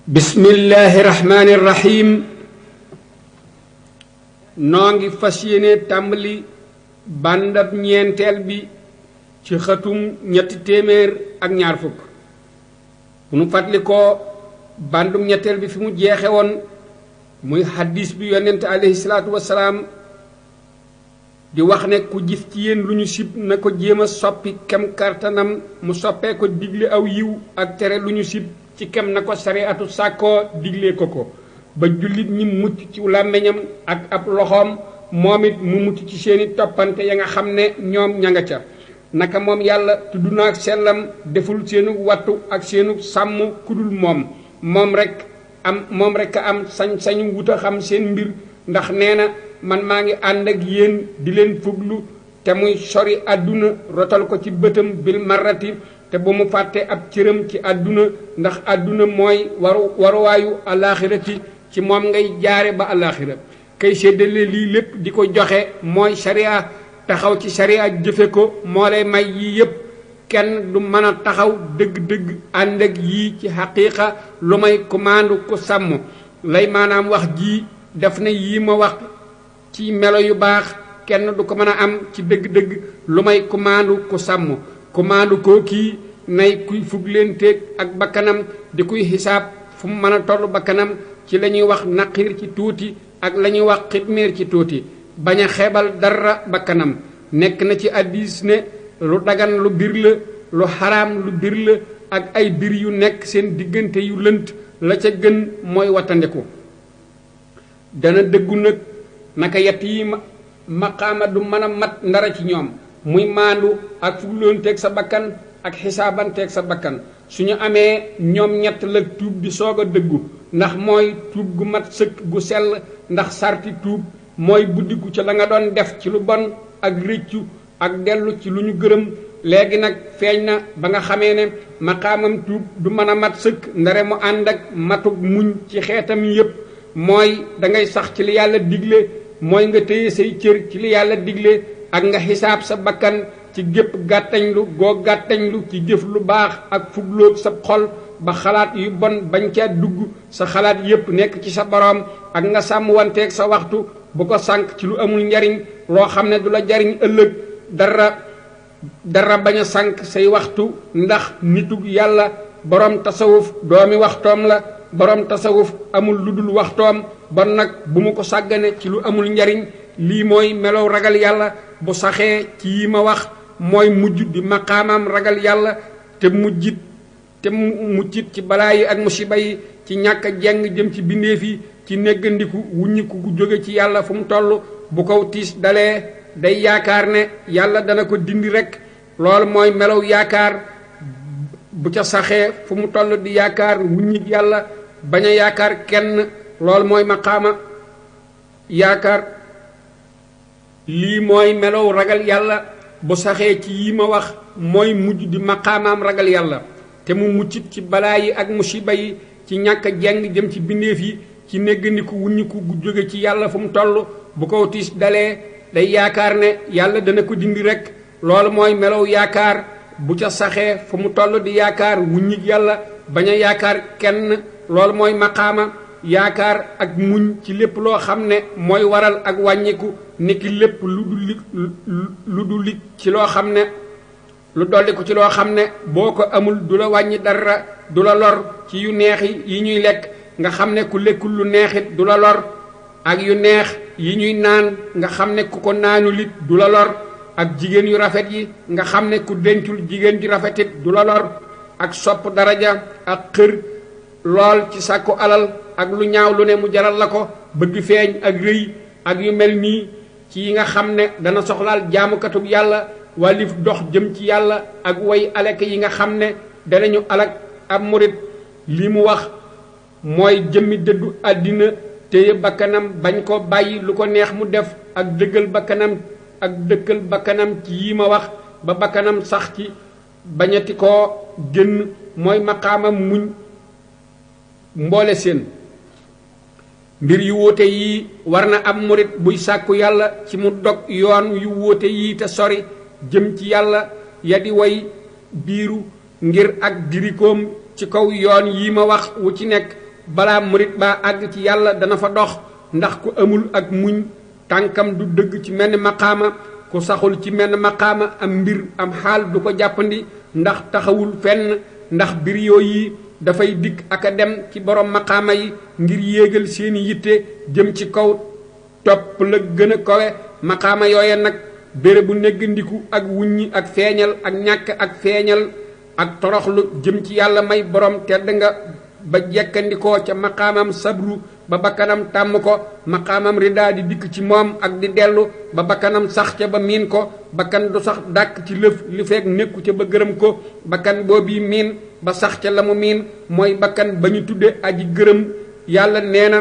bismillahi rahmaani rahim noo ngi fas yéene tàmbali bandab ñeenteel bi ci xëtum ñetti téeméer ak ñaar fukk bu nu fàttali ko bandum ñetteel bi fi mu jeexe woon muy hadis bi yonent alayhi salaatu wasalaam di wax ne ku gis ci yéen lu ñu sib na ko jéem a soppi kem kartanam mu soppee ko digle aw yiw ak tere lu ñu sib ci kem na ko sariatu sàkkoo diglee ko ba jullit ñi mucc ci làmmiñam ak ab loxoom moom it mu mucc ci seeni toppante ya nga xam ne ñoom ña nga ca naka moom yàlla tudd na ak sellam deful seenu wattu ak seenu sàmm kudul moom rek a am sañ-sañu wut a xam seen mbir ndax nee na man maa ngi ànd ak yéen di leen fuglu te muy sori àdduna rotal ko ci bëtam bil marrati te bu mu fàtte ab cëram ci àdduna ndax àdduna mooy waruwaayu alaaxirati ci moom ngay jaare ba alaaxira kay séddale lii lépp di ko joxe mooy sariya taxaw ci sariya jëfe ko moo lay may yii yépp kenn du mën a taxaw dëgg-dëgg ànd ak yii ci xaqiiqa lu may kumaandu ku sàmm lay maanaam wax jii daf na yii ma wax ci melo yu baax kenn du ko mën a am ci dëgg-dëgg lu may kumaandu ku sàmm kumaandu koo kii nay kuy fuglenteeg ak bakkanam di kuy xisaab fu mu mën a toll bakkanam ci la ñuy wax naqiir ci tuuti ak la ñuy wax xitmiir ci tuuti bañ a xeebal dara bakkanam nekk na ci hadiis ne lu dagan lu bir la lu xaraam lu bir la ak ay bir yu nekk seen diggante yu lënt la ca gën mooy wattandiku dana dëggu nag naka yett yi maqaama du mën a mat ndara ci ñoom muy maandu ak fugloonteeg sa bakkan ak xisaabanteeg sa bakkan suñu amee ñoom ñett la tuub di soog a dëggu ndax mooy tuub gu mat sëkk gu sell ndax sarti tuub mooy buddiku ci la nga doon def ci lu bon ak rëccu ak dellu ci lu ñu gërëm léegi nag feeñ na ba nga xamee ne maqaamam tuub du mën a mat sëkk ndare mu ànd ak matug muñ ci xeetam yépp mooy dangay sax ci li yàlla digle mooy nga téye say cër ci li yàlla digle ak nga xisaab sa bakkan ci gépp gàttañlu goo gàttañlu ci jëf lu baax ak fugloog sa xol ba xalaat yu bon bañ caa dugg sa xalaat yépp nekk ci sa boroom ak nga sàmm wanteeg sa waxtu bu ko sànq ci lu amul njariñ loo xam ne du la jariñ ëllëg dara bañ a sànq say waxtu ndax nitug yàlla boroom tasawuf doomi waxtoom la boroom tasawuf amul lu dul waxtoom bon nag bu mu ko sàggane ci lu amul njariñ lii mooy melow ragal yàlla bu saxee ci yi ma wax mooy mujj di maqaamam ragal yàlla te muccit ci balaa yi ak musiba yi ci ñàkk a jeng jëm ci bindeef yi ci néggandiku wuññiku gu jóge ci yàlla fu mu toll bu ko tiis dalee day yaakaar ne yàlla dana ko dindi rekk loolu mooy melow yaakaar bu ca saxee fu mu toll di yaakaar wuññik yàlla bañ a yaakaar kenn loolu mooy maqaama yaakaar lii mooy melow ragal yàlla bu saxee ci yi ma wax mooy mujj di maqaamaam ragal yàlla te mu muccit ci balaa yi ak musiba yi ci ñàkk a jeng jëm ci bindeef yi ci néggandiku wuññiku gu jóge ci yàlla fu mu toll bu ko tiis dalee day yaakaar ne yàlla dana ko dindi rekk loolu mooy melow yaakaar bu ca saxee fu mu toll di yaakaar wuññik yàlla bañ a yaakaar kenn loolu mooy maqaama yaakaar ak muñ ci lépp loo xam ne mooy waral ak wàññiku niki lépp lu du lig ci loo xam ne lu dolliku ci loo xam ne boo ko amul du la wàññi dara du la lor ci yu neex yi ñuy lekk nga xam ne ku lekkul lu neexit du la lor ak yu neex yi ñuy naan nga xam ne ku ko naanul it du la lor ak jigéen yu rafet yi nga xam ne ku dencul jigéen ju rafetit du la lor ak sopp daraja ak xër lool ci sàkku alal ak lu ñaaw lu ne mu jaral la ko bëgg feeñ ak rëy ak yu mel nii ci yi nga xam ne dana soxlaal jaamukatub yàlla walif dox jëm ci yàlla ak way alek yi nga xam ne danañu alak ab murit li mu wax mooy jëmmi dëddu àddina téye bakkanam bañ ko bàyyi lu ko neex mu def ak dëggal bakkanam ci yi ma wax ba bakkanam sax ci bañati koo génn mooy maqaamam muñ mboole seen mbir yu wuute yi war na am murit buy sàkku yàlla ci mu dog yoon yu wuute yi te sori jëm ci yàlla ya di way biiru ngir ak dirikoom ci kaw yoon yi ma wax wu ci nekk balaa murit baa àgg ci yàlla dana fa dox ndax ku amul ak muñ tànkam du dëgg ci menn maqaama ku saxul ci menn maqaama am mbir am xaal du ko jàppandi ndax taxawul fenn ndax bir yooyu dafay dikk ak a dem ci borom maqaama yi ngir yéegal seeni yitte jëm ci kaw topp la gën a kawe maqaama yooye nag béré bu neggandiku ak wuññi ak feeñal ak ñàkk ak feeñal ak toroxlu jëm ci yàlla may borom tedd nga ba jekkandikoo ca maqaamam sabru ba bakkanam tàmm ko maqaamam rida di dikk ci moom ak di dellu ba bakkanam sax ca ba miin ko bakkan du sax dàkk ci lëf li feek nekku ca ba gërëm ko bakkan boobu miin ba sax ca la mu miin mooy bakkan ba ñu tudde aji gërëm yàlla nee na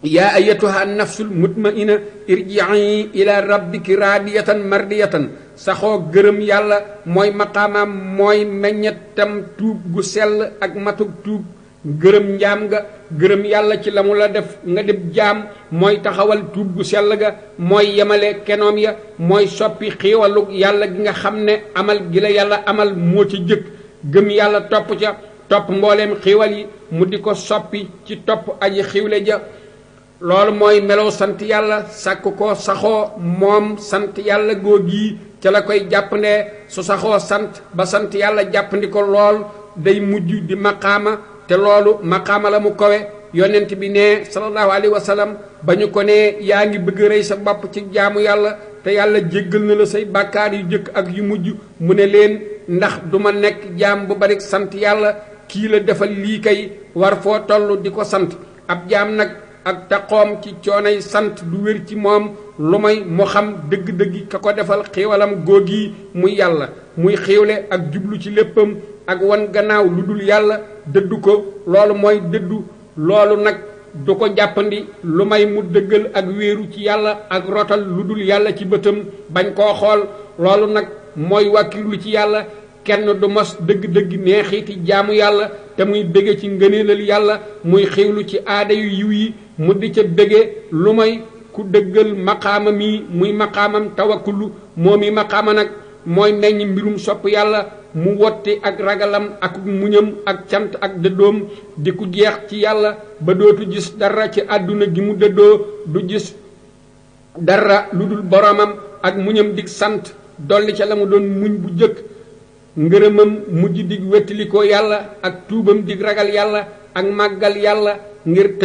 yaa ayatuha nafsul mutmaina irjii ila rabbiki raadiyatan mardiyatan saxoo gërëm yàlla mooy maqaamaam mooy meññetam tuub gu sell ak matuk tuub gërëm njaam nga gërëm yàlla ci la mu la def nga dib jaam mooy taxawal tuub gu sell ga mooy yemale kenoom ya mooy soppi xiiwalu yàlla gi nga xam ne amal gi la yàlla amal moo ci jëkk gëm yàlla topp ca topp mbooleem xiiwal yi mu di ko soppi ci topp aji xiiwle ja loolu mooy melow sant yàlla sàkk ko saxoo moom sant yàlla googi ca la koy jàppandee su saxoo sant ba sant yàlla jàppandi ko lool day mujj di maqaama te loolu maqaama la mu kawe yonent bi ne sallallahu alayhi wa sallam ba ñu ko ne yaa ngi bëgg rëy sa bopp ci jaamu yàlla te yàlla jéggal na la say bàkkaar yu jëkk ak yu mujj mu ne leen ndax du ma nekk jaam bu bari sant yàlla kii la defal lii kay war foo toll di ko sant ab jaam nag ak taqoom ci coonay sant du wér ci moom lu may mu xam dëgg-dëgg ka ko defal xiiwalam googi muy yàlla muy xiiwle ak jublu ci léppam ak wan gannaaw lu dul yàlla dëddu ko loolu mooy dëddu loolu nag du ko jàppandi lu may mu dëggal ak wéeru ci yàlla ak rotal lu dul yàlla ci bëtam bañ koo xool loolu nag mooy wàkkirlu ci yàlla kenn du mos dëgg-dëgg neexiiti jaamu yàlla te muy bége ci ngëneelal yàlla muy xiwlu ci aada yu yiw yi mu di ca bége lu may ku dëggal maqaama mi muy maqaamam tawakkulu moom yi maqaama nag mooy meññ mbirum sopp yàlla mu wotti ak ragalam ak muñam ak cant ak dëddoom di ku jeex ci yàlla ba dootu gis dara ci àdduna gi mu dëddoo du gis dara lu dul boromam ak muñam dig sant dolli ca la mu doon muñ bu jëkk ngërëmam mujj dig wettalikoo yàlla ak tuubam dig ragal yàlla ak màggal yàlla ngir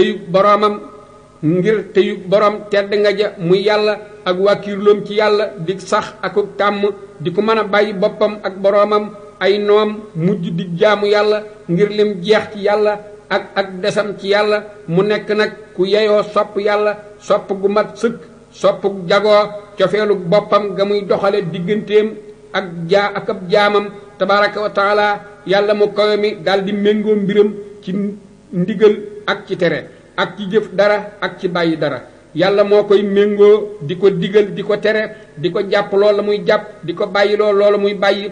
teyu borom tedd nga ja muy yàlla ak wàkkiirloom ci yàlla dig sax akuk tàmm di ko mën a bàyyi boppam ak boromam ay noom mujj dig jaamu yàlla ngir lim jeex ci yàlla ak desam ci yàlla mu nekk nag ku yeyoo sopp yàlla sopp gu mat sëkk sopp jagoo cofeelu boppam ga muy doxale digganteem ak ab jaamam tabaraka wa taala yàlla mu kawe mi daal di méngoo mbiram ci ndigal ak ci tere ak ci jëf dara ak ci bàyyi dara yàlla moo koy méngoo di ko digal di ko tere di ko jàpp loolu la muy jàpp di ko bàyyi loolu muy bàyyi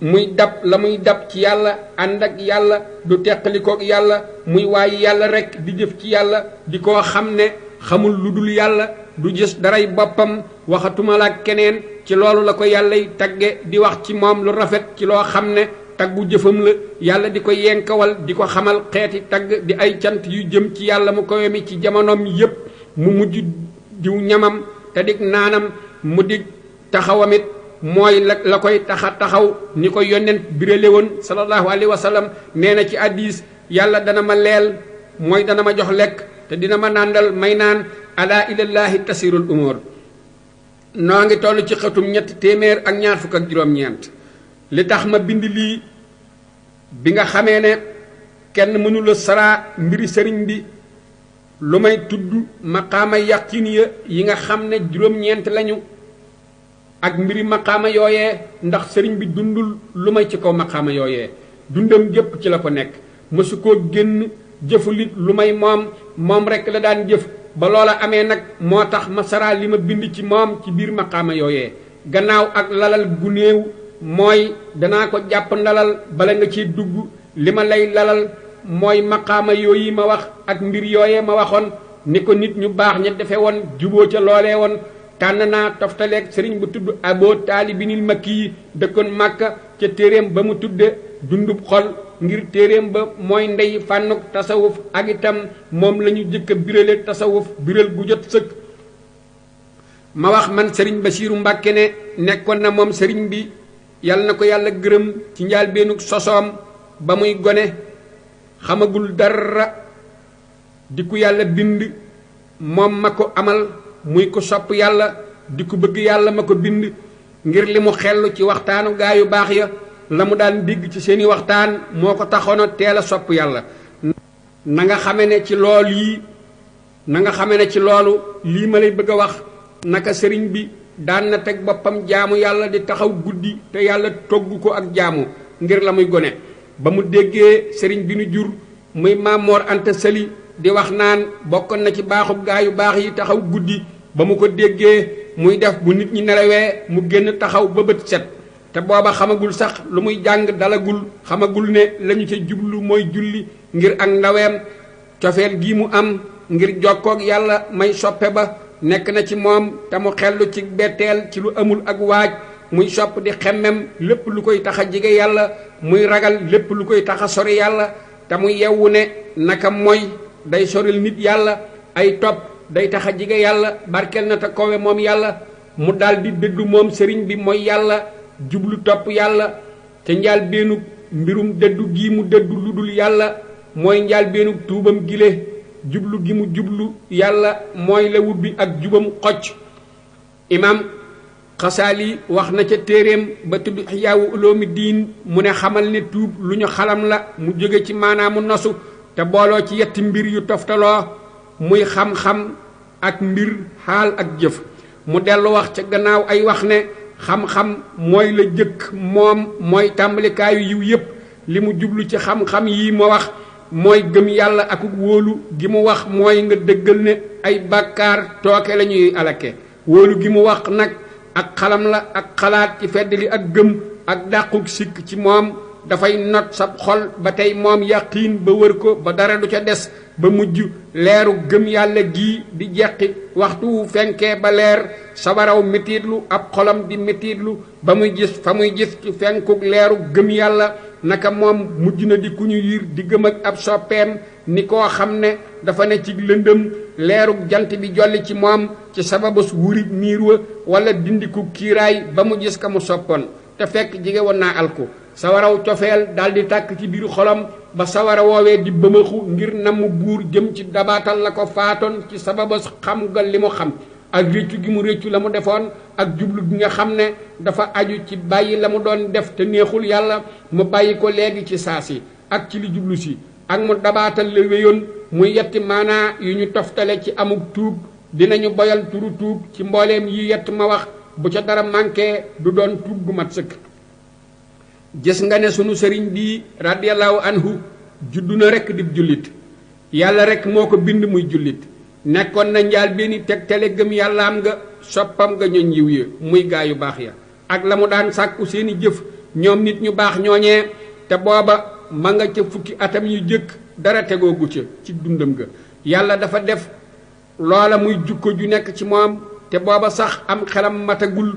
muy dab la muy dab ci yàlla ànd ak yàlla du teqalikoog yàlla muy waayi yàlla rekk di jëf ci yàlla di koo xam ne xamul lu dul yàlla du gis daray boppam waxatuma la keneen ci loolu la ko yàllay tagge di wax ci moom lu rafet ci loo xam ne taggu jëfam la yàlla di ko yenkawal di ko xamal xeeti tagg di ay cant yu jëm ci yàlla mu kowe mi ci jamonoom yépp mu mujj diw ñamam te dig naanam mu dig taxawamit mooy la koy taxaw ni ko yonent birale woon sallallahu alayhi wa sallam nee na ci hadiis yàlla dana ma leel mooy dana ma jox lekk te dina ma nàndal may naan ala ilallahi tasirul umur noo ngi toll ci xëtum 327 li tax ma bind lii bi nga xamee ne kenn mënula saraa mbiri sëriñ bi lu may tudd maqaama yaqin ya yi nga xam ne 9 lañu ak mbiri maqaama yooyee ndax sëriñ bi dundul lu may ci kaw maqaama yooyee dundam gépp ci la ko nekk mësu koo génn jëfulit lu may moom rekk la daan jëf ba loola amee nag moo tax ma saraa li ma bind ci moom ci biir maqaama yooyee gannaaw ak lalal gu néew mooy danaa ko jàpp ndalal bala nga ci dugg li ma lay lalal mooy maqaama yooyi ma wax ak mbir yooyee ma waxoon ni ko nit ñu baax ña defe woon juboo ca loolee woon tànn naa toftaleeg sëriñ bu tudd Abo Taalibinil Makki yi dëkkoon Màkka ca téeréem ba mu tudde dundub xol ngir téeréem ba mooy ndey fànnuk tasawuf ak itam moom la ñu jëkk a birale tasawuf biral gu jot sëkk. ma wax man sëriñ Basiiru Mbàkke ne nekkoon na moom sëriñ bi yal na ko yàlla gërëm ci njaalbeenug sosoom ba muy gone xamagul dara di ku yàlla bind moom ma ko amal muy ko sopp yàlla di ku bëgg yàlla ma ko bind ngir li mu xellu ci waxtaanu gaa yu baax ya la mu daan digg ci seeni waxtaan moo ko taxoon a teel a sopp yàlla. na nga xame ne ci loolu lii ma lay bëgg a wax naka sëriñ bi daan na teg boppam jaamu yàlla di taxaw guddi te yàlla togg ko ak jaamu ngir la muy gone ba mu déggee sëriñ bi nu jur muy Maam Mor Anta Sali di wax naan bokkoon na ci baaxub gaa yu baax yi taxaw guddi ba mu ko déggee muy def bu nit ñi nelawee mu génn taxaw ba bët set te booba xamagul sax lu muy jàng dalagul xamagul ne lañu ca jublu mooy julli ngir ak ndaweem cofeel gi mu am ngir jokkoog yàlla may soppe ba nekk na ci moom te mu xellu ci betteel ci lu amul ak waaj muy sopp di xemmem lépp lu koy tax a jige yàlla muy ragal lépp lu koy tax a sori yàlla te mu yewwu ne naka mooy day soril nit yàlla ay topp day tax a jige yàlla barkeel na te kowe moom yàlla mu daldi dëddu moom sëriñ bi mooy yàlla jublu topp yàlla te njaal beenug mbirum dëddu gii mu dëddu lu dul yàlla mooy njaal beenug tuubam gile jublu gi mu jublu yàlla mooy la wut bi ak jubam xocc. imam Xasaali wax na ca téeréem ba tudd Ihyaawu Uloomiddin mu ne xamal ne tuub lu ñu xalam la mu jóge ci maanaamu nosu te booloo ci yetti mbir yu toftaloo muy xam-xam ak mbir xaal ak jëf. mu dellu wax ca gannaaw ay wax ne xam-xam mooy la jëkk moom mooy tàmbalikaayu yiw yépp li mu jublu ci xam-xam yi ma wax mooy gëm yàlla ak wóolu gi mu wax mooy nga dëggal ne ay bàkkaar tooke la ñuy alake wóolu gi mu wax nag ak xalam la ak xalaat ci feddali ak gëm ak dàquk sikk ci moom dafay not sab xol ba tey moom yaqiin ba wër ko ba dara du ca des ba mujj leeru gëm yàlla gii di jeqi waxtu wu fenkee ba leer sawaraw metiitlu ab xolam di metiitlu ba muy gis fa muy gis ci fenkuk leeru gëm yàlla naka moom mujj na di ku ñu yiir di gëm ak ab soppeem ni koo xam ne dafa ne ci lëndëm leerug jant bi jolli ci moom ci sababus wurig niir wa wala dindiku kiiraay ba mu gis ka mu soppoon te fekk jige woon naa alku sawaraw cofeel daldi tàkk ci biir xolam ba sawara woowee di bëmaxu ngir namu buur jëm ci dabaatal la ko faatoon ci sababus xam nga li mu xam ak réccu gi mu réccu la mu defoon ak jublu gi nga xam ne dafa aju ci bàyyi la mu doon def te neexul yàlla mu bàyyi ko léegi ci saasi ak ci li jublu si ak mu dabaatal la wéyoon muy yetti maanaa yu ñu toftale ci amuk tuub dinañu boyal turu tuub ci mbooleem yi yett ma wax bu ca dara manqué du doon tuub gu mat sëkk. gis nga ne sunu sëriñ bii radiyallahu anhu juddu na rekk di jullit yàlla rekk moo ko bind muy jullit nekkoon na njaal benn tegtale gëm yàllaam nga soppam nga ñoñ yiw ya muy gaa yu baax ya ak la mu daan sàkku seeni jëf ñoom nit ñu baax ñooñee te booba ma nga ca fukki atam yu jëkk dara tegoogu ca ci dundam ga yàlla dafa def loola muy jukko ju nekk ci moom te booba sax am xelam matagul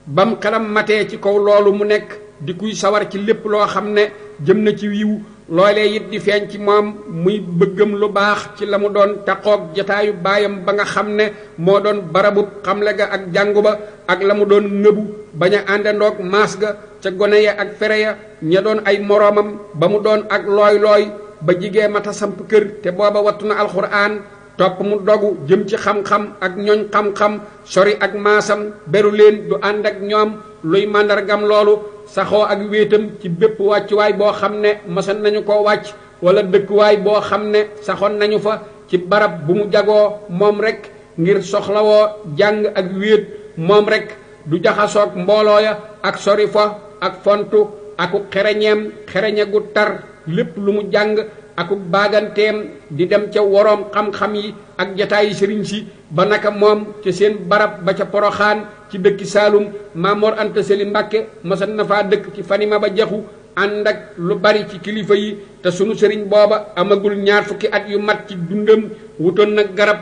bam xelam matee ci kaw loolu mu nekk di kuy sawar ci lépp loo xam ne jëm na ci wiiw loolee it di feeñ ci moom muy bëggam lu baax ci la mu doon taqoog jataayu baayam ba nga xam ne moo doon barabub xamle ga ak jàngu ba ak la mu doon nëbu bañ a àndandoog maas ga ca gone ya ak fere ya ña doon ay moroomam ba mu doon ak looy ba jigee mata samp kër te booba wattu na alxuraan topp mu dogu jëm ci xam-xam ak ñooñ xam-xam sori ak maasam beru leen du ànd ak ñoom luy màndargam loolu saxoo ak wéetam ci bépp wàccuwaay boo xam ne masan nañu ko wàcc wala dëkkuwaay boo xam ne saxoon nañu fa ci barab bu mu jagoo moom rek ngir soxlawoo jàng ak wéet moom rek du jaxasoog mbooloo ya ak sori fa ak fontu aku xereñe gu tar lépp lu mu jàng akuk baaganteem di dem ca woroom xam-xam yi ak jataayi sëriñ si ba naka moom ca seen barab ba ca poroxaan ci dëkki Saalum Maam Mor Anta Sali Mbàkke masan na faa dëkk ci fanima ba jaxu ànd ak lu bari ci kilifa yi te sunu sëriñ booba amagul ñaar fukki at yu mat ci dundam wutoon nag garab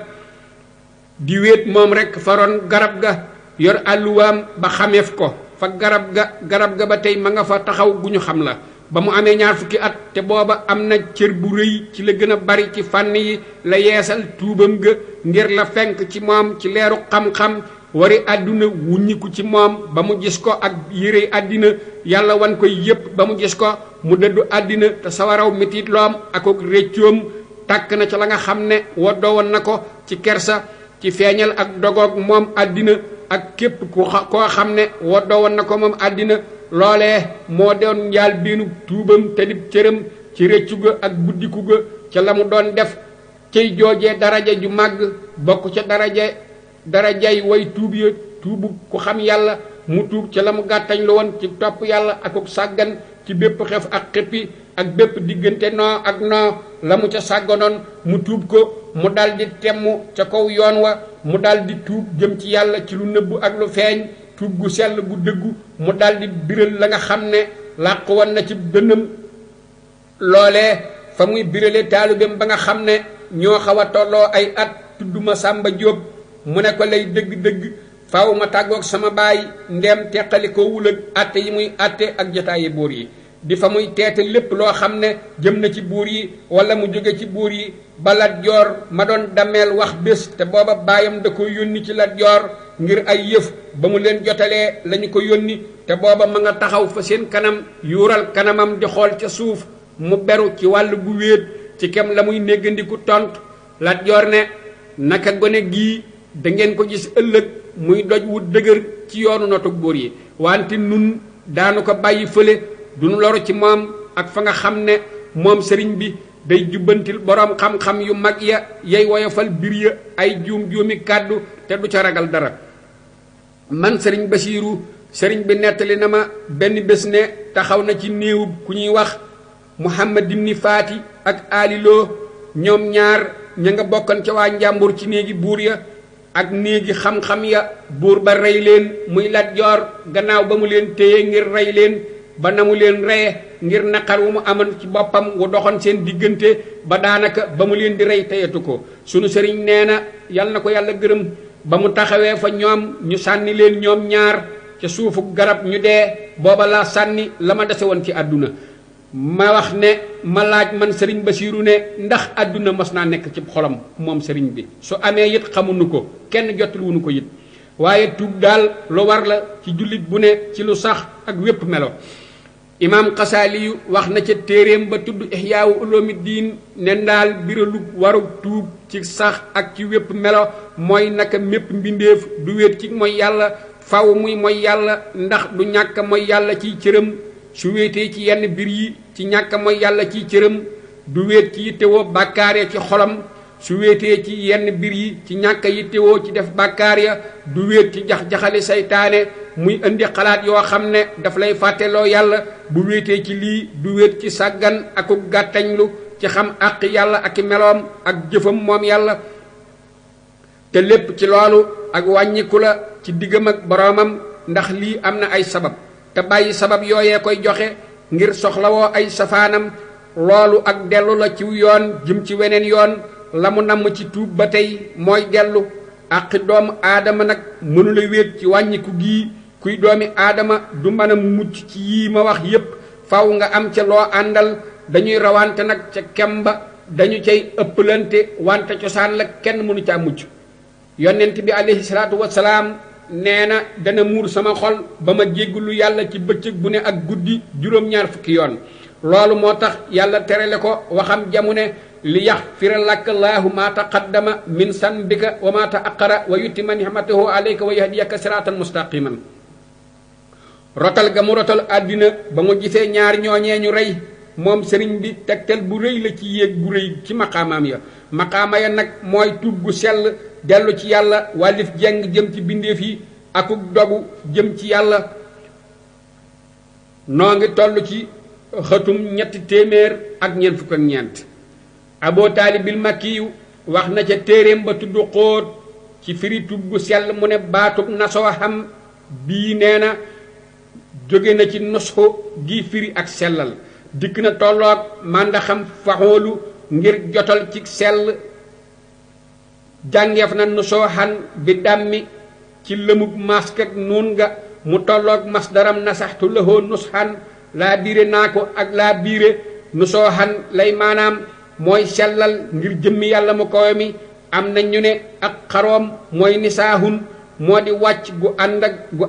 di wéet moom rekk faroon garab ga yor àlluwaam ba xameef ko fa garab ga ba tey ma nga fa taxaw gu ñu xam la ba mu amee 20 fukki at te booba am na cër bu rëy ci la gën a bari ci fànn yi la yeesal tuubam ga ngir la fenk ci moom ci leeru xam-xam wari àdduna wuññiku ci moom ba mu gis ko ak yére àddina yàlla wan koy yépp ba mu gis ko mu dëddu àddina te sawaraw metit loom ak réccoom tàkk na ca la nga xam ne woddoo woon na ko ci kersa ci feeñal ak dogoog moom àddina ak képp koo xam ne woddoo woon na ko moom àddina loolee moo doon njaal beenu tuubam te dib cëram ci réccu ga ak buddiku ga ca la mu doon def cay joojee daraja ju màgg bokk ca darajay way tuub ya tuubu ku xam yàlla mu tuub ca la mu gàttañ lu woon ci topp yàlla akuk sàggan ci bépp xef ak xippi ak bépp diggante noo ak noo la mu ca sàgganoon mu tuub ko mu daldi temmu ca kaw yoon wa mu daldi tuub jëm ci yàlla ci lu nëbbu ak lu feeñ tuub gu sell gu dëggu mu daldi biral la nga xam ne làq woon na ci dënnam loolee fa muy birale taalibeem ba nga xam ne ñoo xaw a tolloo ay at tudduma Sàmba Jóob mu ne ko lay dëgg-dëgg faaw ma tàggoog sama baay ndeem teqali ko wul ak atte yi muy atte ak jotaayi buur yi di fa muy teete lépp loo xam ne jëm na ci buur yi wala mu jóge ci buur yi ba Lat Joor ma doon dameel wax bés te booba baayam da ko yónni ci Lat Joor ngir ay yëf ba mu leen jotalee lañu ko yónni te booba ma nga taxaw fa seen kanam yuural kanamam di xool ca suuf mu beru ci wàll gu wéet ci kem la muy néggandiku tontu Lat Joor ne naka gone gii da ngeen ko gis ëllëg muy doj wu dëgër ci yoonu notug buur yi wante nun daanu ko bàyyi fële duñu loru ci moom ak fa nga xam ne moom sëriñ bi day jubbantil boroom xam-xam yu mag ya yay woyofal bir ya ay juumi kàddu te du ca ragal dara man sëriñ Basiiru sëriñ bi nettali na ma benn bés ne taxaw na ci néewub ku ñuy wax Muhammad ibni Faati ak aliloo ñoom ñaar ña nga bokkan ca waa njàmbur ci néegi buur ya ak néegi xam-xam ya buur ba rey leen muy Lat Joor gannaaw ba mu leen téye ngir rey leen ba na mu leen reye ngir naqar wu mu amoon ci boppam wu doxoon seen diggante ba daanaka ba mu leen di rey teyatu ko sunu sëriñ nee na yal na ko yàlla gërëm ba mu taxawee fa ñoom ñu sànni leen ñoom ñaar ca suufu garab ñu dee booba laa sànni la ma dese woon ci àdduna ma wax ne ma laaj man sëriñ Basiiru ne ndax àdduna mos naa nekk ci xolam moom sëriñ bi su amee it xamuñu ko kenn jotul wuñu ko it waaye tuub daal lu war la ci jullit bu ne ci lu sax ak wépp melo imaam Xasaali wax na ca téeréem ba tudd Ihyaawu Ulumuddin ne ndaal biralu warug tuub ci sax ak ci wépp melo mooy naka mépp mbindéef du wéet ci mooy yàlla faw muy mooy yàlla ndax du ñàkk mooy yàlla ciy cëram su wéetee ci yenn mbir yi ci ñàkk mooy yàlla ciy cëram du wéet ci yittewoo bàkkaar ya ci xolam su wéetee ci yenn mbir yi ci ñàkk yittewoo ci def bàkkaar ya du wéet ci jax-jaxali saytaane muy indi xalaat yoo xam ne daf lay fàtteloo yàlla bu wéetee ci lii du wéet ci sàggan aku gàttañlu ci xam àq yàlla ak i meloom ak jëfam moom yàlla te lépp ci loolu ak wàññiku la ci diggam ak boroomam ndax lii am na ay sabab te bàyyi sabab yooyee koy joxe ngir soxlawoo ay safaanam loolu ak dellu la ci yoon jëm ci weneen yoon la mu namm ci tuub ba tey mooy dellu àqi doomu aadama nag mënula wéet ci wàññiku gii kuy doomi aadama du mën a mucc ci yii ma wax yépp faw nga am ca loo àndal dañuy rawante nag ca kemba dañu cay ëpplante wante cosaan la kenn mënu caa mucc yonent bi alayhi salaatu wasalaam nee na dana muur sama xol ba ma jéggulu yàlla ci bëccëg bu ne ak guddi juróom-ñaar fukki yoon loolu moo tax yàlla terale ko waxam jamu ne li yaxfira laka llaahu ma taqaddama min sanbika wa ma taaqara wa yutima nihmatahu alayka wa yahdiyaka siratan mustaqiman rotal ga mu rotal àddina ba mu gisee ñaar ñooñee ñu rey moom sëriñ bi tegtal bu rëy la ci yéeg bu rëy ci maqaamaam ya maqaama ya nag mooy tuub gu sell dellu ci yàlla wàllif jeng jëm ci bindeef yi akuk dogu jëm ci yàlla noo ngi toll ci xëtum 384 Abu Taalibil Makkiyu wax na ca téeréem ba tudd xóot ci firi tuub gu sell mu ne baatub nasoo xam bii nee na jóge na ci nosxu gi firi ak sellal dikk na tolloog màndaxam faxoolu ngir jotal ci sell jàngeef na nusooxan bi dàmmi ci lëmug maskat nuun nga mu tolloog masdaram nasaxtu lahoo nusxan laa biire naa ko ak laa biire nusooxan lay maanaam mooy sellal ngir jëmmi yàlla mu kawe mi am na ñu ne ak xaroom mooy nisaahun moo di wàcc gu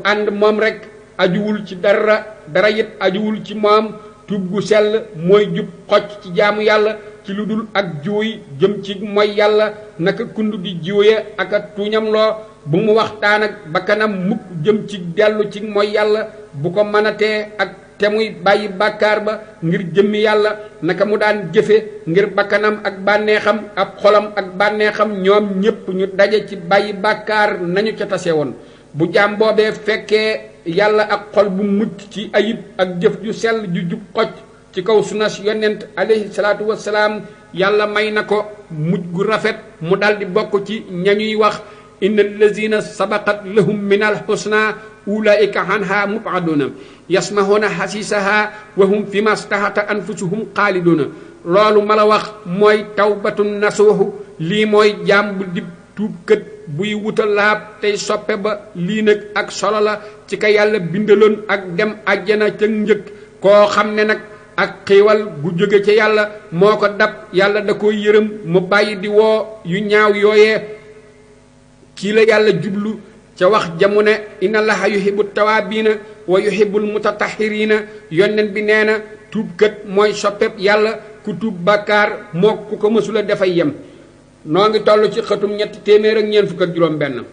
ànd moom rek ajuwul ci dara it ajuwul ci moom tuub gu sell mooy jub xocc ci jaamu yàlla ci lu dul ak juuy jëm ci mooy yàlla naka kund di jiwye ak a tuuñam loo bu mu waxtaan ak bakkanam mukk jëm ci dellu ci mooy yàlla bu ko mënatee ak te muy bàyyi bàkkaar ba ngir jëmmi yàlla naka mu daan jëfe ngir bakkanam ak bànneexam ab xolam ak bànneexam ñoom ñépp ñu daje ci bàyyi bàkkaar nañu ca tase woon bu jaam boobee fekkee yàlla ak xol bu mucc ci ayib ak jëf ju sell ju jub xocc ci kaw sunas yonent alayhi salaatu wassalaam yàlla may na ko mujj gu rafet mu daldi bokk ci ñañuy wax inna allazina sabaqat lahum min alxusna ulaika anha mubaduna yasmahuna xasiisaha wa hum fi ma stahata anfusuhum xaaliduna loolu ma la wax mooy tawbatu nasuuxu lii mooy jaam bu dib tuubkët buy wuta laab tey soppe ba lii nag ak solo la ci ka yàlla bindaloon ak dem àjjana ca njëkk koo xam ne nag ak xiiwal gu jóge ca yàlla moo ko dab yàlla da koy yërëm mu bàyyi di woo yu ñaaw yooyee kii la yàlla jublu ca wax jamu ne inna allaha yuhibbu tawaabiina wa yuhibbul mutatahhiriina yonent bi nee na tuubkat mooy soppeb yàlla ku tuub bàkkaar moo ku ko mësula dafay yem noo ngi toll ci xëtum 346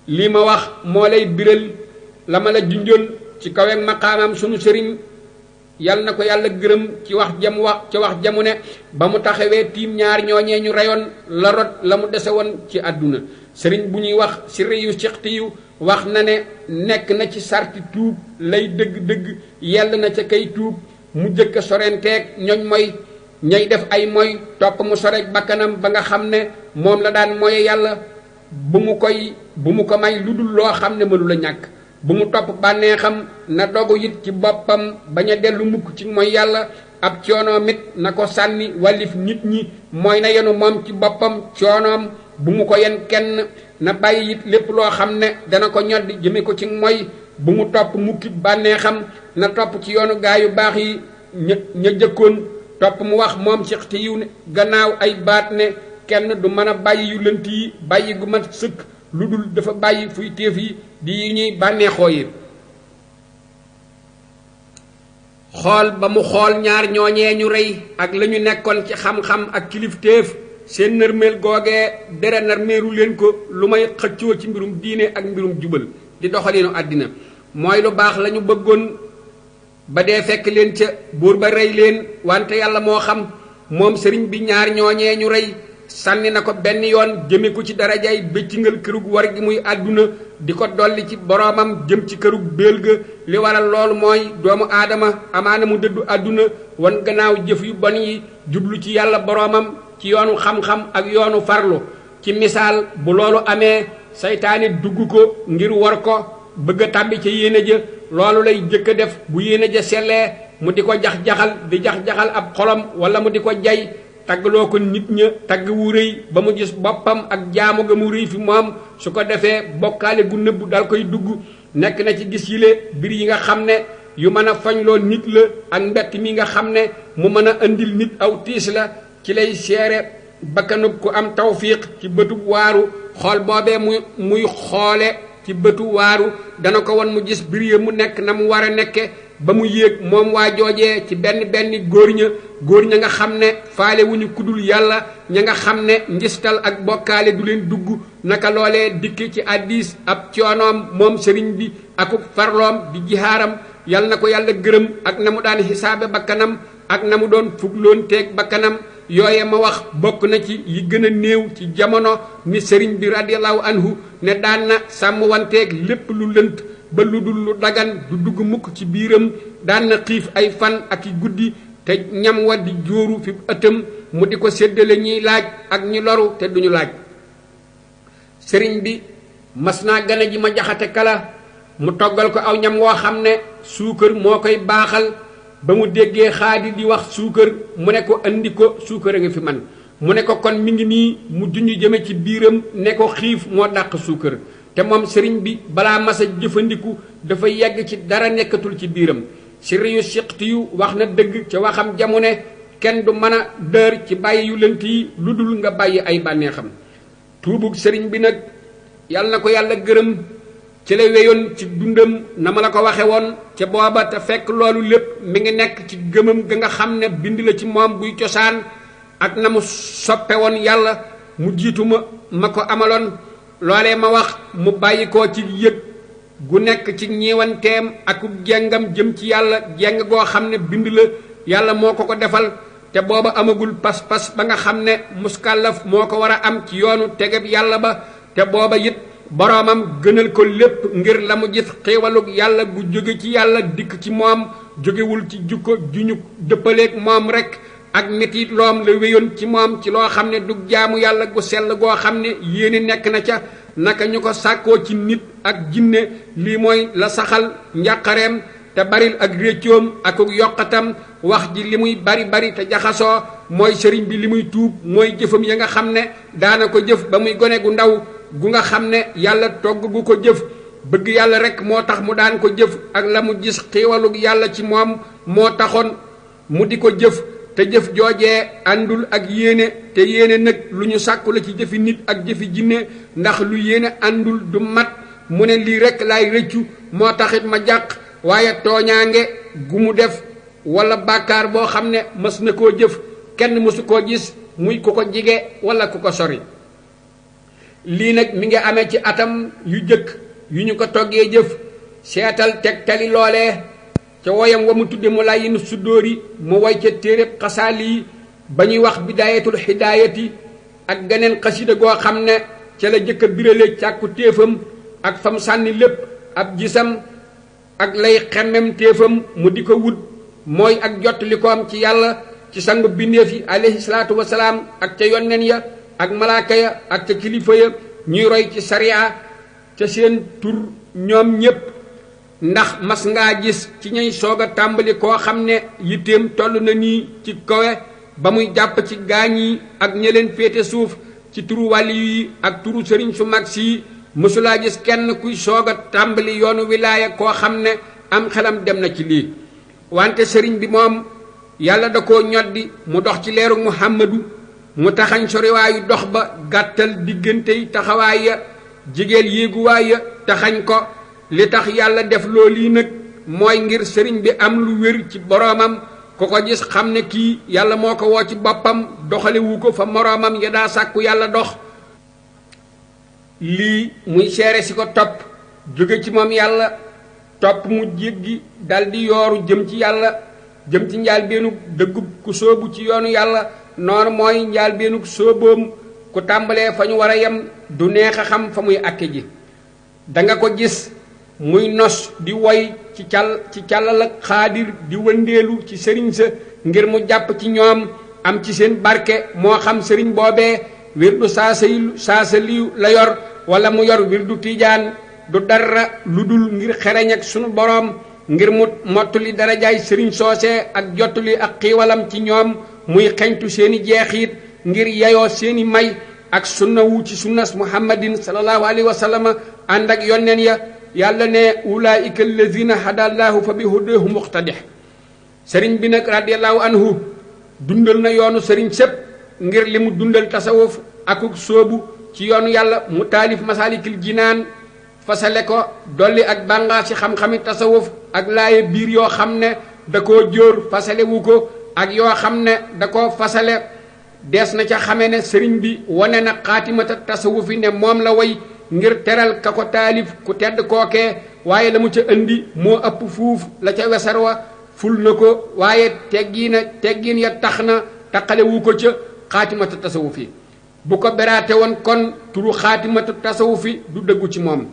lii ma wax moo lay biral la ma la junjoon ci kaweeg maqaamam sunu sëriñ yal na ko yàlla gërëm ci wax jamu ne ba mu taxawee tiim ñaar ñooñee ñu reyoon la rot la mu dese woon ci àdduna sëriñ bu ñuy wax si réyu sixtiyu wax na ne nekk na ci sarti tuub lay dëgg-dëgg yell na ca kay tuub mu jëkk a sorenteeg ñoñ mooy ñay def ay moy topp mu soreeg bakkanam ba nga xam ne moom la daan moye yàlla bu mu ko may lu dul loo xam ne mënu la ñàkk bu mu topp bànneexam na dogu it ci boppam bañ a dellu mukk ci mooy yàlla ab coonoom it na ko sànni wàllif nit ñi mooy na yenu moom ci boppam coonoom bu mu ko yen kenn na bàyyi it lépp loo xam ne dana ko ñoddi jëme ko ci mooy bu mu topp mukki bànneexam na topp ci yoonu gaa yu baax yi ña jëkkoon topp mu wax moom ci xti yiw ne gannaaw ay baat ne kenn du mën a bàyyi yu lënt yi bàyyi gu mat sëkk lu dul dafa bàyyi fuy téef yi di yi ñuy bànneexoo yi xool ba mu xool ñaar ñooñee ñu rey ak la ñu nekkoon ci xam-xam ak kilifteef seen nërmeel googee dere nërmeelu leen ko lu may xëccoo ci mbirum diine ak mbirum jubal di doxalinu àddina mooy lu baax lañu bëggoon ba dee fekk leen ca buur ba rey leen wante yàlla moo xam moom sëriñ bi ñaar ñooñee ñu rey sànni na ko benn yoon jëme ko ci darajay bëccingal kërug war gi muy àdduna di ko dolli ci boroomam jëm ci kërug béel ga li waral loolu mooy doomu aadama amaana mu dëddu àdduna wan gannaaw jëf yu bon yi jublu ci yàlla boroomam ci yoonu xam-xam ak yoonu farlu ci misaal bu loolu amee saytaane dugg ko ngir war ko bëgg a tàbbi ca yéene ja loolu lay jëkk a def bu yéene ja sellee mu di ko jax-jaxal di jax-jaxal ab xolam wala mu di ko jay taggloo ko nit ña tagg wu rëy ba mu gis boppam ak jaamu ga mu rëy fi moom su ko defee bokkaale gu nëbbu dal koy dugg nekk na ci gis yile mbir yi nga xam ne yu mën a fañloo nit la ak mbett mi nga xam ne mu mën a indil nit aw tiis la ci lay seere bakkanub ku am tawfiq ci bëtub waaru xool boobee muy xoole ci bëtu waaru dana ko won mu gis mbir ya mu nekk na mu war a nekke ba mu yéeg moom waa joojee ci benn góor ña nga xam ne faale wu ñu kudul yàlla ña nga xam ne njistal ak bokkaale du leen dugg naka loolee dikki ci addis ab coonoom moom sëriñ bi akuk farloom di jihaaram yal na ko yàlla gërëm ak na mu daan xisaabe bakkanam ak na mu doon fugloon teeg bakkanam yooye ma wax bokk na ci yi gën a néew ci jamono ni sëriñ bi radiallahu anhu ne daan na sàmm wanteeg lépp lu lënt ba lu dul lu dagan du dugg mukk ci biiram daan na xiif ay fan ak i guddi te ñam wa di jóoru fi ëttam mu di ko séddale ñiy laaj ak ñi loru te duñu laaj sëriñ bi mas naa gane ji ma jaxate kala mu toggal ko aw ñam woo xam ne suukar moo koy baaxal ba mu déggee xaadi di wax suukar mu ne ko andi ko suukar a nga fi man mu ne ko kon mi ngi nii mu junj jëme ci biiram ne ko xiif moo dàq suukar te moom sëriñ bi balaa masa jëfandiku dafa yegg ci dara nekkatul ci biiram sirri yu siqti yu wax na dëgg ca waxam jamu ne kenn du mën a dër ci bàyyi yu lënt yi lu dul nga bàyyi ay bànneexam tuubug sëriñ bi nag yàlla na ko yàlla gërëm ci la weyoon ci dundam na ma la ko waxe woon ca booba te fekk loolu lépp mi ngi nekk ci gëmam ga nga xam ne bind la ci moom buy cosaan ak na mu soppe woon yàlla mu jiitu ma ko amaloon loolee ma wax mu bàyyi ko ci yëg gu nekk ci ñeewanteem ak jengam jëm ci yàlla jeng goo xam ne bind la yàlla moo ko defal te booba amagul pas-pas ba nga xam ne muskàllaf moo ko war a am ci yoonu tegeb yàlla ba te booba it boroomam gënal ko lépp ngir la mu gis xéewalug yàlla gu jóge ci yàlla dikk ci moom jógewul ci jukko ju ñu dëppaleeg moom rekk ak metit loom la wéyoon ci moom ci loo xam ne du jaamu yàlla gu sell goo xam ne yéene nekk na ca naka ñu ko sàkkoo ci nit ak jinne lii mooy la saxal njàqareem te baril ak réccoom ak yokkatam wax ji li muy bari te jaxasoo mooy sëriñ bi li muy tuub mooy jëfam ya nga xam ne daana ko jëf ba muy gone gu ndaw gu nga xam ne yàlla togg gu ko jëf bëgg yàlla rekk moo tax mu daan ko jëf ak la mu gis xéewalug yàlla ci moom moo taxoon mu di ko jëf te jëf joojee àndul ak yéene te yéene nag lu ñu sàkku la ci jëfi nit ak jëfi jinne ndax lu yéene àndul du mat mu ne lii rekk laay rëccu moo taxit ma jàq waaye tooñaange gu mu def walla bàkkaar boo xam ne mës na koo jëf kenn mësu koo gis muy ku ko jige walla ku ko sori lii nag mi ngi amee ci atam yu jëkk yu ñu ko toggee jëf seetal tegtali loolee ca woyam wa mu tudde mu layin suddóori mu woy ca téeréb xasaali yi ba ñuy wax bidaayatul hidaayati ak geneen xasida goo xam ne ca la jëkk a birale càkku téefam ak fam sànni lépp ab gisam ak lay xemmem téefam mu di ko wut mooy ak jottalikoom ci yàlla ci sangu bindeef yi alayhi salaatu wasalaam ak ca yonneen ya ak malaaka ya ak ca kilifa ya ñuy roy ci sariya ca seen tur ñoom ñépp ndax mas ngaa gis ci ñay soog a tàmbali koo xam ne yitteem toll na nii ci kawe ba muy jàpp ci gaañ yi ak ña leen féete suuf ci turu wàlli yi ak turu sëriñ su mag si mësulaa gis kenn kuy soog a tàmbali yoonu wilaaya koo xam ne am xelam dem na ci lii wante sëriñ bi moom yàlla da koo ñoddi mu dox ci leeru muhammadu mu taxañ soriwaayu dox ba gàttal diggante yi taxawaay ya jigéel yéeguwaay ya taxañ ko li tax yàlla def loolu yi nag mooy ngir sëriñ bi am lu wér ci boroomam ku ko gis xam ne kii yàlla moo ko woo ci boppam doxalewu ko fa moroomam ya daa sàkku yàlla dox lii muy seere si ko topp jóge ci moom yàlla topp mu jéggi daldi yooru jëm ci yàlla jëm ci njaal beenu dëggub ku sóobu ci yoonu yàlla noonu mooy njaal beenu sóoboom ku tàmbalee fa ñu war a yem du neex a xam fa muy àkke ji danga ko gis muy nos di woy ci càllal ak xaadir di wëndeelu ci sëriñ sa ngir mu jàpp ci ñoom am ci seen barke moo xam sëriñ boobee wirdu saasa liyu la yor wala mu yor wirdu tiijaan du dara lu dul ngir xereñ ak sunu boroom ngir mu mottali darajaay sëriñ soosee ak jottali ak xiiwalam ci ñoom muy xeñtu seeni jeexiit ngir yeyoo seeni may ak sunna wu ci sunnas muhammadin sallallahu alayhi wa sallam ànd ak yonneen ya yàlla ne ulaika allazina hadallahu fa bi hudahu muqtadih sëriñ bi nag radiallahu anhu dundal na yoonu sëriñ sépp ngir li mu dundal tasawuf akuk sóobu ci yoonu yàlla mu taalif masalikil jinaan fasale ko dolli ak bàngaa ci xam-xami tasawuf ak laaye biir yoo xam ne da koo jóor fasale wu ko ak yoo xam ne da koo fasale dees na ca xame ne sëriñ bi wane na xaatimata tasawufi ne moom la way ngir teral ka ko taalif ku tedd kookee waaye la mu ca indi moo ëpp fuuf la ca wesar wa ful na ko waaye teggiin ya tax na taqale wu ko ca xaatimatu tasawufi bu ko beraate woon kon turu xaatimatu tasawufi du dëggu ci moom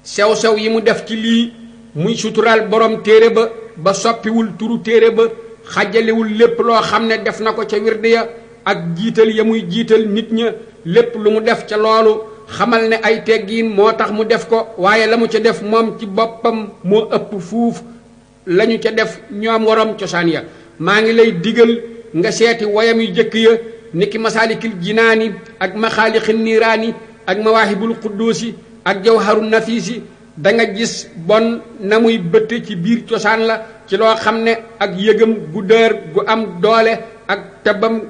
sew-sew yi mu def ci lii muy suturaal borom téere ba soppiwul turu téere ba xajalewul lépp loo xam ne def na ko ca wird ya ak jiital ya muy jiital nit ña lépp lu mu def ca loolu xamal ne ay teggiin moo tax mu def ko waaye la mu ca def moom ci boppam moo ëpp fuuf lañu ca def ñoom waroom cosaan ya maa ngi lay digal nga seeti woyam yu jëkk ya niki masaalikil jinaani ak maxaalixin niiraani ak mawaahibul qudduusi ak jawharun nafiisi da nga gis bon na muy bëtt ci biir cosaan la ci loo xam ne ak yëgam gu dër gu am doole ak tabam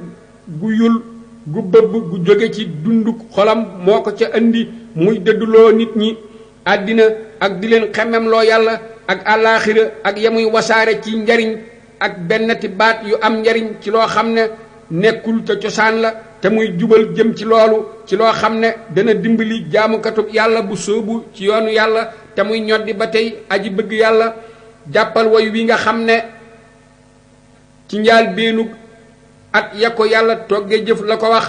gu yul gu bëbb gu jóge ci dunduk xolam moo ko ca indi muy dëdduloo nit ñi àddina ak di leen xemmemloo yàlla ak àllaaxira ak yamuy wasaare ci njariñ ak bennati baat yu am njariñ ci loo xam ne nekkul ca cosaan la te muy jubal jëm ci loolu ci loo xam ne dana dimbali jaamukatub yàlla bu sóobu ci yoonu yàlla te muy ñoddi ba tey aji bëgg yàlla jàppal woy wi nga xam ne ci njaal beenug at ya ko yàlla togge jëf la ko wax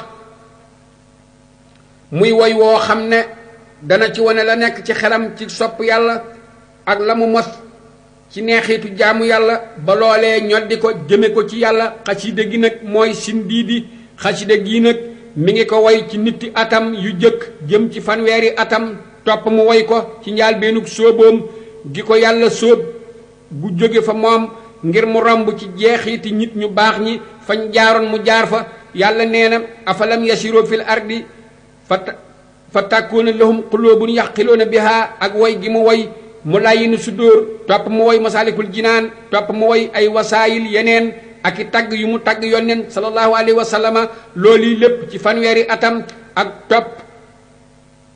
muy woy woo xam ne dana ci wane la nekk ci xelam ci sopp yàlla ak la mu mos ci neexitu jaamu yàlla ba loolee ñoddi ko jëme ko ci yàlla xasida gi nag mooy sindiidi xasida gi nag mi ngi ko woy ci nitti atam yu jëkk jëm ci fanweeri atam topp mu woy ko ci njaal beenug sóoboom gi ko yàlla sóob bu jóge fa moom ngir mu romb ci jeexiti nit ñu baax ñi fañ jaaroon mu jaar fa yàlla nee na afalam yasiru fil ardi fa takkuuna lahum quluubun yaqiluuna biha ak woy gi mu woy mu layinu sudóor topp mu woy masaalikul jinaan topp mu woy ay wasaayil yeneen ak i tagg yu mu tagg yonneen sallallahu alayhi wa sallama loolu lépp ci fanweeri atam ak topp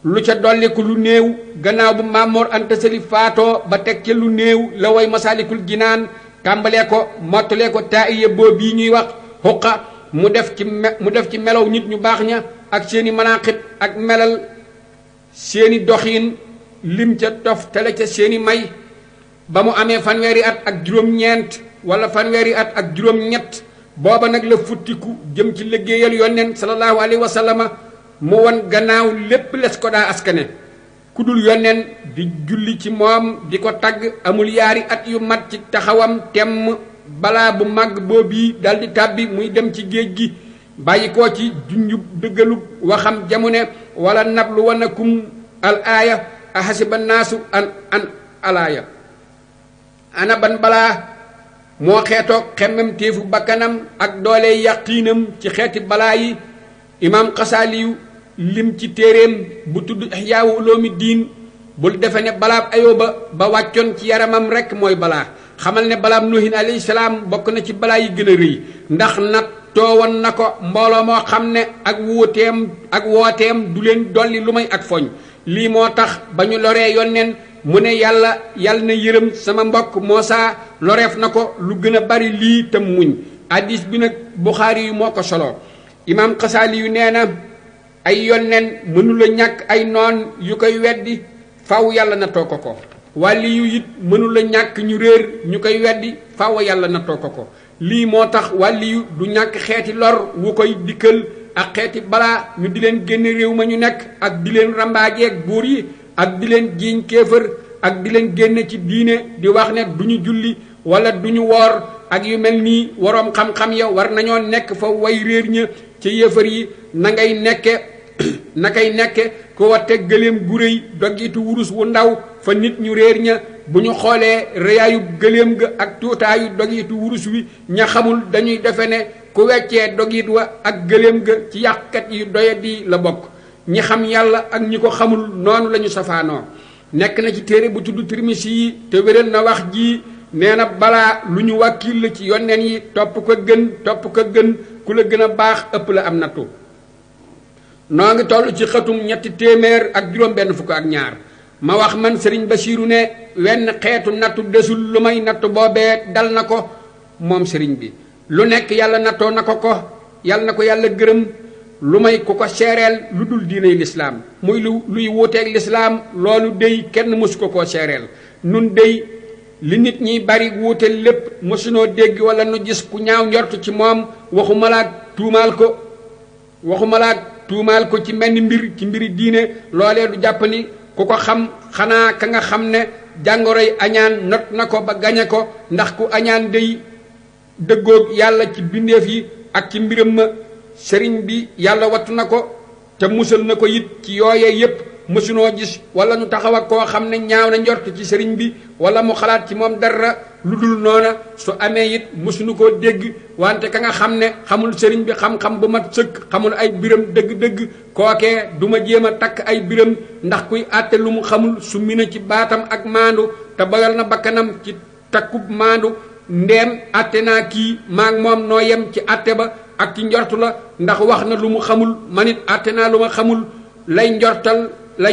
lu ca dolliku lu néew gannaaw bu Maamoor Anta Sali faatoo ba teg ca lu néew la woy masaalikul jinaan tàmbalee ko mottalee ko taa'iya boobu bii ñuy wax xuqa mu def ci melow nit ñu baax ña ak seeni manaqib ak melal seeni doxiin lim ca toftale ca seeni may ba mu amee fanweeri at ak juróom-ñeent wala fanweeri at ak juróom-ñett booba nag la futtiku jëm ci liggéeyal yonneen sallallahu alayhi wa sallama mu won gannaaw lépp les ko daa askane ku dul yonneen di julli ci moom di ko tagg amul yaari at yu mat ci taxawam temm balaa bu màgg boobii daldi tàbbi muy dem ci géej gi bàyyi koo ci junjub dëggalu waxam jamune wala nablu wanakum al aaya ahasiba naasu an alaaya ana ban balaa moo xeetoog xemmem téefu bakkanam ak doole yaqiinam ci xeeti balaa yi imaam xasaaliyu lim ci téeréem bu tudd Ihyaawu Uloomi Diin bul defe ne balaab Ayóoba ba wàccoon ci yaramam rekk mooy balaa xamal ne balaab Nuuhin alayhi salaam bokk na ci balaa yi gën a rëy ndax nag toowoon na ko mbooloo moo xam ne ak wooteem du leen dolli lu may ak foñ lii moo tax ba ñu loree yonneen mu ne yàlla na yërëm sama mbokk Muusaa loreef na ko lu gën a bari lii tam muñ hadiis bi nag Buxaari yu moo ko solo imaam Xasaali yu nee na ay yonneen mënula ñàkk ay noon yu koy weddi faw yàlla na too ko wàlli yu it mënula ñàkk ñu réer ñu koy weddi faw yàlla na too ko lii moo tax wàlli yu du ñàkk xeeti lor wu koy dikkal ak xeeti balaa ñu di leen génne réew ma ñu nekk ak di leen rambaajeeg buur yi ak di leen jiiñ kéefër ak di leen génne ci diine di wax ne du ñu julli wala du ñu woor ak yu mel nii waroom xam-xam ya war nañoo nekk fa way réer ña ca yéefar yi nakay nekke ku watte gëléem gu réy doggitu wurus wu ndaw fa nit ñu réer ña bu ñu xoolee rëyaayu gëléem ga ak tuutaayu doggitu wurus wi ña xamul dañuy defe ne ku weccee dogit wa ak gëléem ga ci yàqkat yu doyadi la bokk ñi xam yàlla ak ñi ko xamul noonu la ñu safaanoo nekk na ci téere bu tudd Tirmisi yi te wéral na wax ji nee na balaa lu ñu wàkkil la ci yonneen yi topp ko gën ku la gën a baax ëpp la am nattu noo ngi toll ci xëtum 352 ma wax man sëriñ Basiiru ne wenn xeetu nattu desul lu may nattu boobee dal na ko moom sëriñ bi lu nekk yàlla nattoo na ko yàlla na ko yàlla gërëm lu may ku ko seereel lu dul diiney lislaam muy luy wuuteeg lislaam loolu dey kenn mësu ko koo seereel nun dey li nit ñi bari wuute lépp mësunoo dégg wala nu gis ku ñaaw njort ci moom waxumalaak tuumaal ko ci menn mbir ci mbiri diine loolee du jàpp ni ku ko xam xanaa ka nga xam ne jàngoroy añaan not na ko ba gañe ko ndax ku añaan dey dëggoog yàlla ci bindeef yi ak ci mbiram ma sëriñ bi yàlla wattu na ko te musal na ko it ci yooyee yépp mësunoo gis wala nu taxaw ak koo xam ne ñaaw na njort ci sëriñ bi wala mu xalaat ci moom dara lu dul noona su amee it mosuñu koo dégg wante ka nga xam ne xamul sëriñ bi xam-xam bu mat sëkk xamul ay biram dëgg-dëgg kookee du ma jéem a takk ay biram ndax kuy àtte lu mu xamul su mi na ci baatam ak maandu te boyal na bakkanam ci takkub maandu ndeem àtte naa kii maag moom noo yem ci àtte ba ak ci njortu la ndax wax na lu mu xamul man it àtte naa lu ma xamul lay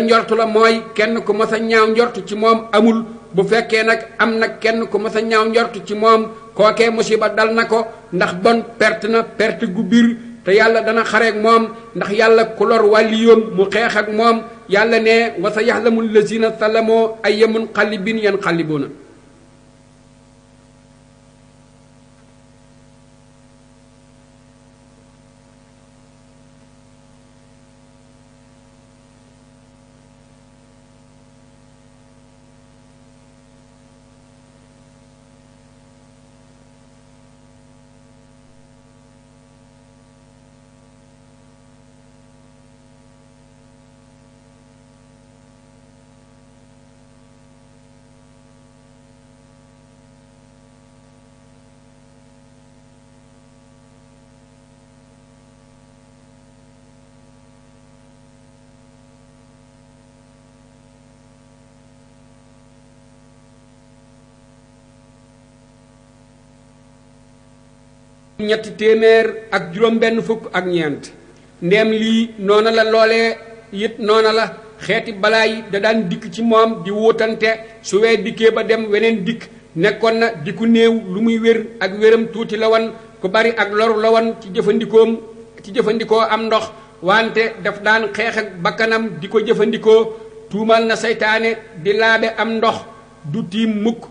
njortu la mooy kenn ku mas a ñaaw njort ci moom amul bu fekkee nag am na kenn ku mas a ñaaw njort ci moom kookee musiba dal na ko ndax bon perte na perte gu biir te yàlla dana xareek moom ndax yàlla ku lor wàlliyoom mu xeex ak moom yàlla ne wa sa yaxlamu lazina salamoo ayya munqalibin yanqalibuuna ñetti téeméer ak juróom benn fukk ak ñeent ndéem lii noona la loolee it noona la xeeti balaa yi da daan dikk ci moom di wutante su wee dikkee ba dem weneen dikk nekkoon na di ku néew lu muy wér ak wéram tuuti la wan ku bari ak loru la wan ci jëfandikoo am ndox wante daf daan xeex ak bakkanam di ko jëfandikoo tuumal na seytaane di laabe am ndox du tiim mukk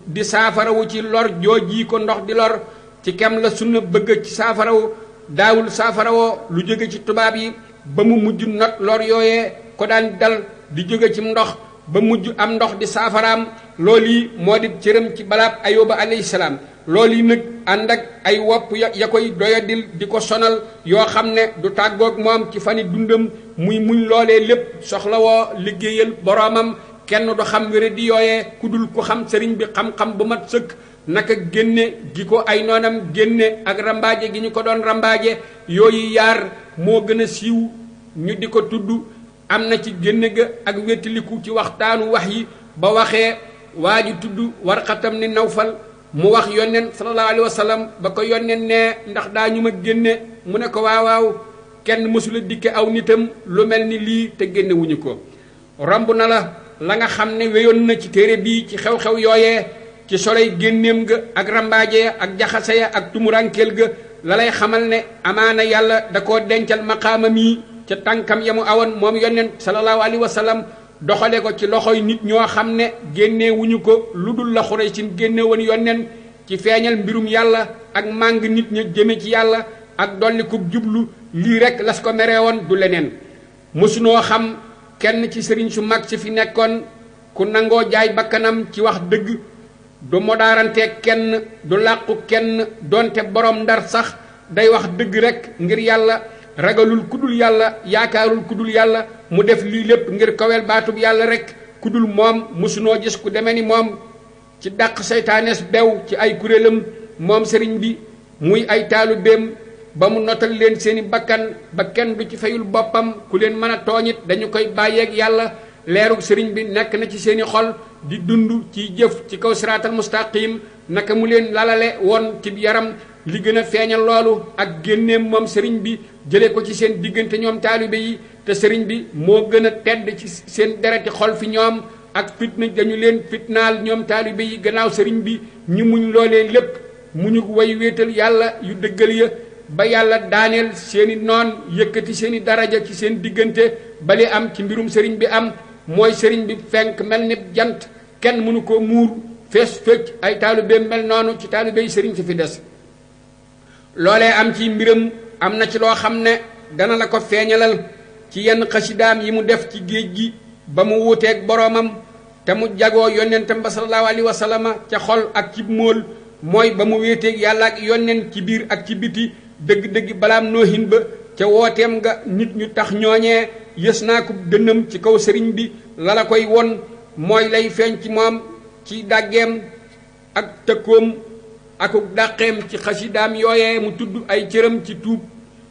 di saafarawu ci lor jooji ko ndox di lor ci kem la sunna bëgg ci saafarawu daawul saafarawoo lu jóge ci tubaab yi ba mu mujj not lor yooyee ko daan dal di jóge ci ndox ba mujj am ndox di saafaraam loolu yi moo di cëram ci balaab ayoba alayhi salaam loolu yi nag ànd ak ay wopp ya koy doyadil di ko sonal yoo xam ne du tàggoog moom ci fani dundam muy muñ loolee lépp soxlawoo liggéeyal boroomam kenn du xam wére di yooyee ku dul ku xam sëriñ bi xam-xam bu mat sëkk naka génne gi ko ay noonam génne ak rambaaje gi ñu ko doon rambaaje yooyu yaar moo gën a siiw ñu di ko tudd am na ci génne ga ak wéttaliku ci waxtaanu wax yi ba waxee waa ji tudd Warqatam ni Nawfal mu wax yonneen sallallahu alayhi wa sallam ba ko yonneen ne ndax daa ñu ma génne mu ne ko waaw kenn mësula dikke aw nitam lu mel ni lii te génne wuñu ko romb na la nga xam ne wéyoon na ci téere bii ci xew-xew yooyee ci soley génneem ga ak rambaaje ak jaxase ya ak tumurankeel ga la lay xamal ne amaana yàlla da koo dencal maqaama mii ca tànkam ya mu awoon moom yonneen sallallahu alayhi wa sallam doxale ko ci loxoy nit ñoo xam ne génne wuñu ko lu dul la Xuraysin génne woon yonneen ci feeñal mbirum yàlla ak màng nit ña jëme ci yàlla ak dolli ko jublu lii rek las ko meree woon du leneen mësunoo xam kenn ci sëriñ su mag si fi nekkoon ku nangoo jaay bakkanam ci wax dëgg du modaarante kenn du làqu kenn donte borom ndar sax day wax dëgg rek ngir yàlla ragalul kudul yàlla yaakaarul kudul yàlla mu def lii lépp ngir kawel baatub yàlla rek kudul moom mësunoo gis ku deme ni moom ci dàq seytaanees bew ci ay kuréelam moom sëriñ bi muy ay taalibeem ba mu notal leen seeni bakkan ba kenn du ci fayul boppam ku leen mën a tooñit dañu koy bàyyeeg yàlla leerug sëriñ bi nekk na ci seeni xol di dund ci jëf ci kaw siraatal mustaqim naka mu leen lalale woon ci yaram li gën a feeñal loolu ak génneem moom sëriñ bi jële ko ci seen diggante ñoom taalibe yi te sëriñ bi moo gën a tedd ci seen dereti xol fi ñoom ak fitna dañu leen fitnaal ñoom taalibe yi gannaaw sëriñ bi ñu muñ loolee lépp muñu way wéetal yàlla yu dëggal ya ba yàlla daaneel seeni noon yëkkati seeni daraja ci seen diggante bali am ci mbirum sëriñ bi am mooy sëriñ bi fenk mel ni jant kenn mënu ko muur fees fecc ay taalibe mel noonu ci taalibe yi sëriñ si fi des loolee am ci mbiram am na ci loo xam ne dana la ko feeñalal ci yenn xasidaam yi mu def ci géej gi ba mu wuuteeg boroomam te mu jagoo yonnentam ba sallallahu alayhi wa sallam ca xol ak ci móol mooy ba mu wéeteeg yàlla ak yonneen ci biir ak ci biti dëgg-dëgg balaam noohin ba ca wooteem nga nit ñu tax ñooñee yës naa ko dënnam ci kaw sëriñ bi la la koy won mooy lay feeñ ci moom ci dàggeem ak tëkkoom akuk dàqeem ci xasidaam yooyee mu tudd ay cëram ci tuub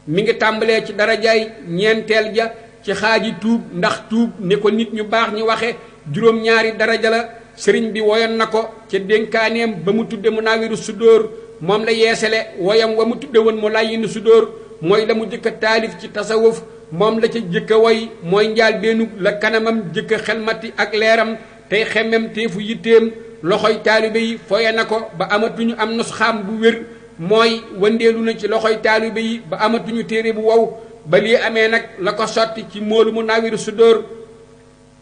mi ngi tàmbalee ci darajaay ñeenteel ja ci xaaji tuub ndax tuub ni ko nit ñu baax ñi waxe juróom-ñaari daraja la sëriñ bi woyoon na ko ca dénkaaneem ba mu tudde Munaawiru Sudóor moom la yeesale woyam wa mu tudde woon Mulayyinu Sudóor mooy la mu jëkk a taalif ci tasawuf moom la ca jëkk a woy mooy njaal beenug la kanamam jëkk a xelmati ak leeram tey xemmem teefu yitteem loxoy taalibe yi foye na ko ba amatuñu am nusxaam bu wér mooy wëndeelu na ci loxoy taalibe yi ba amatuñu téere bu wow ba lii amee nag la ko sotti ci moolu Munaawiru Sudóor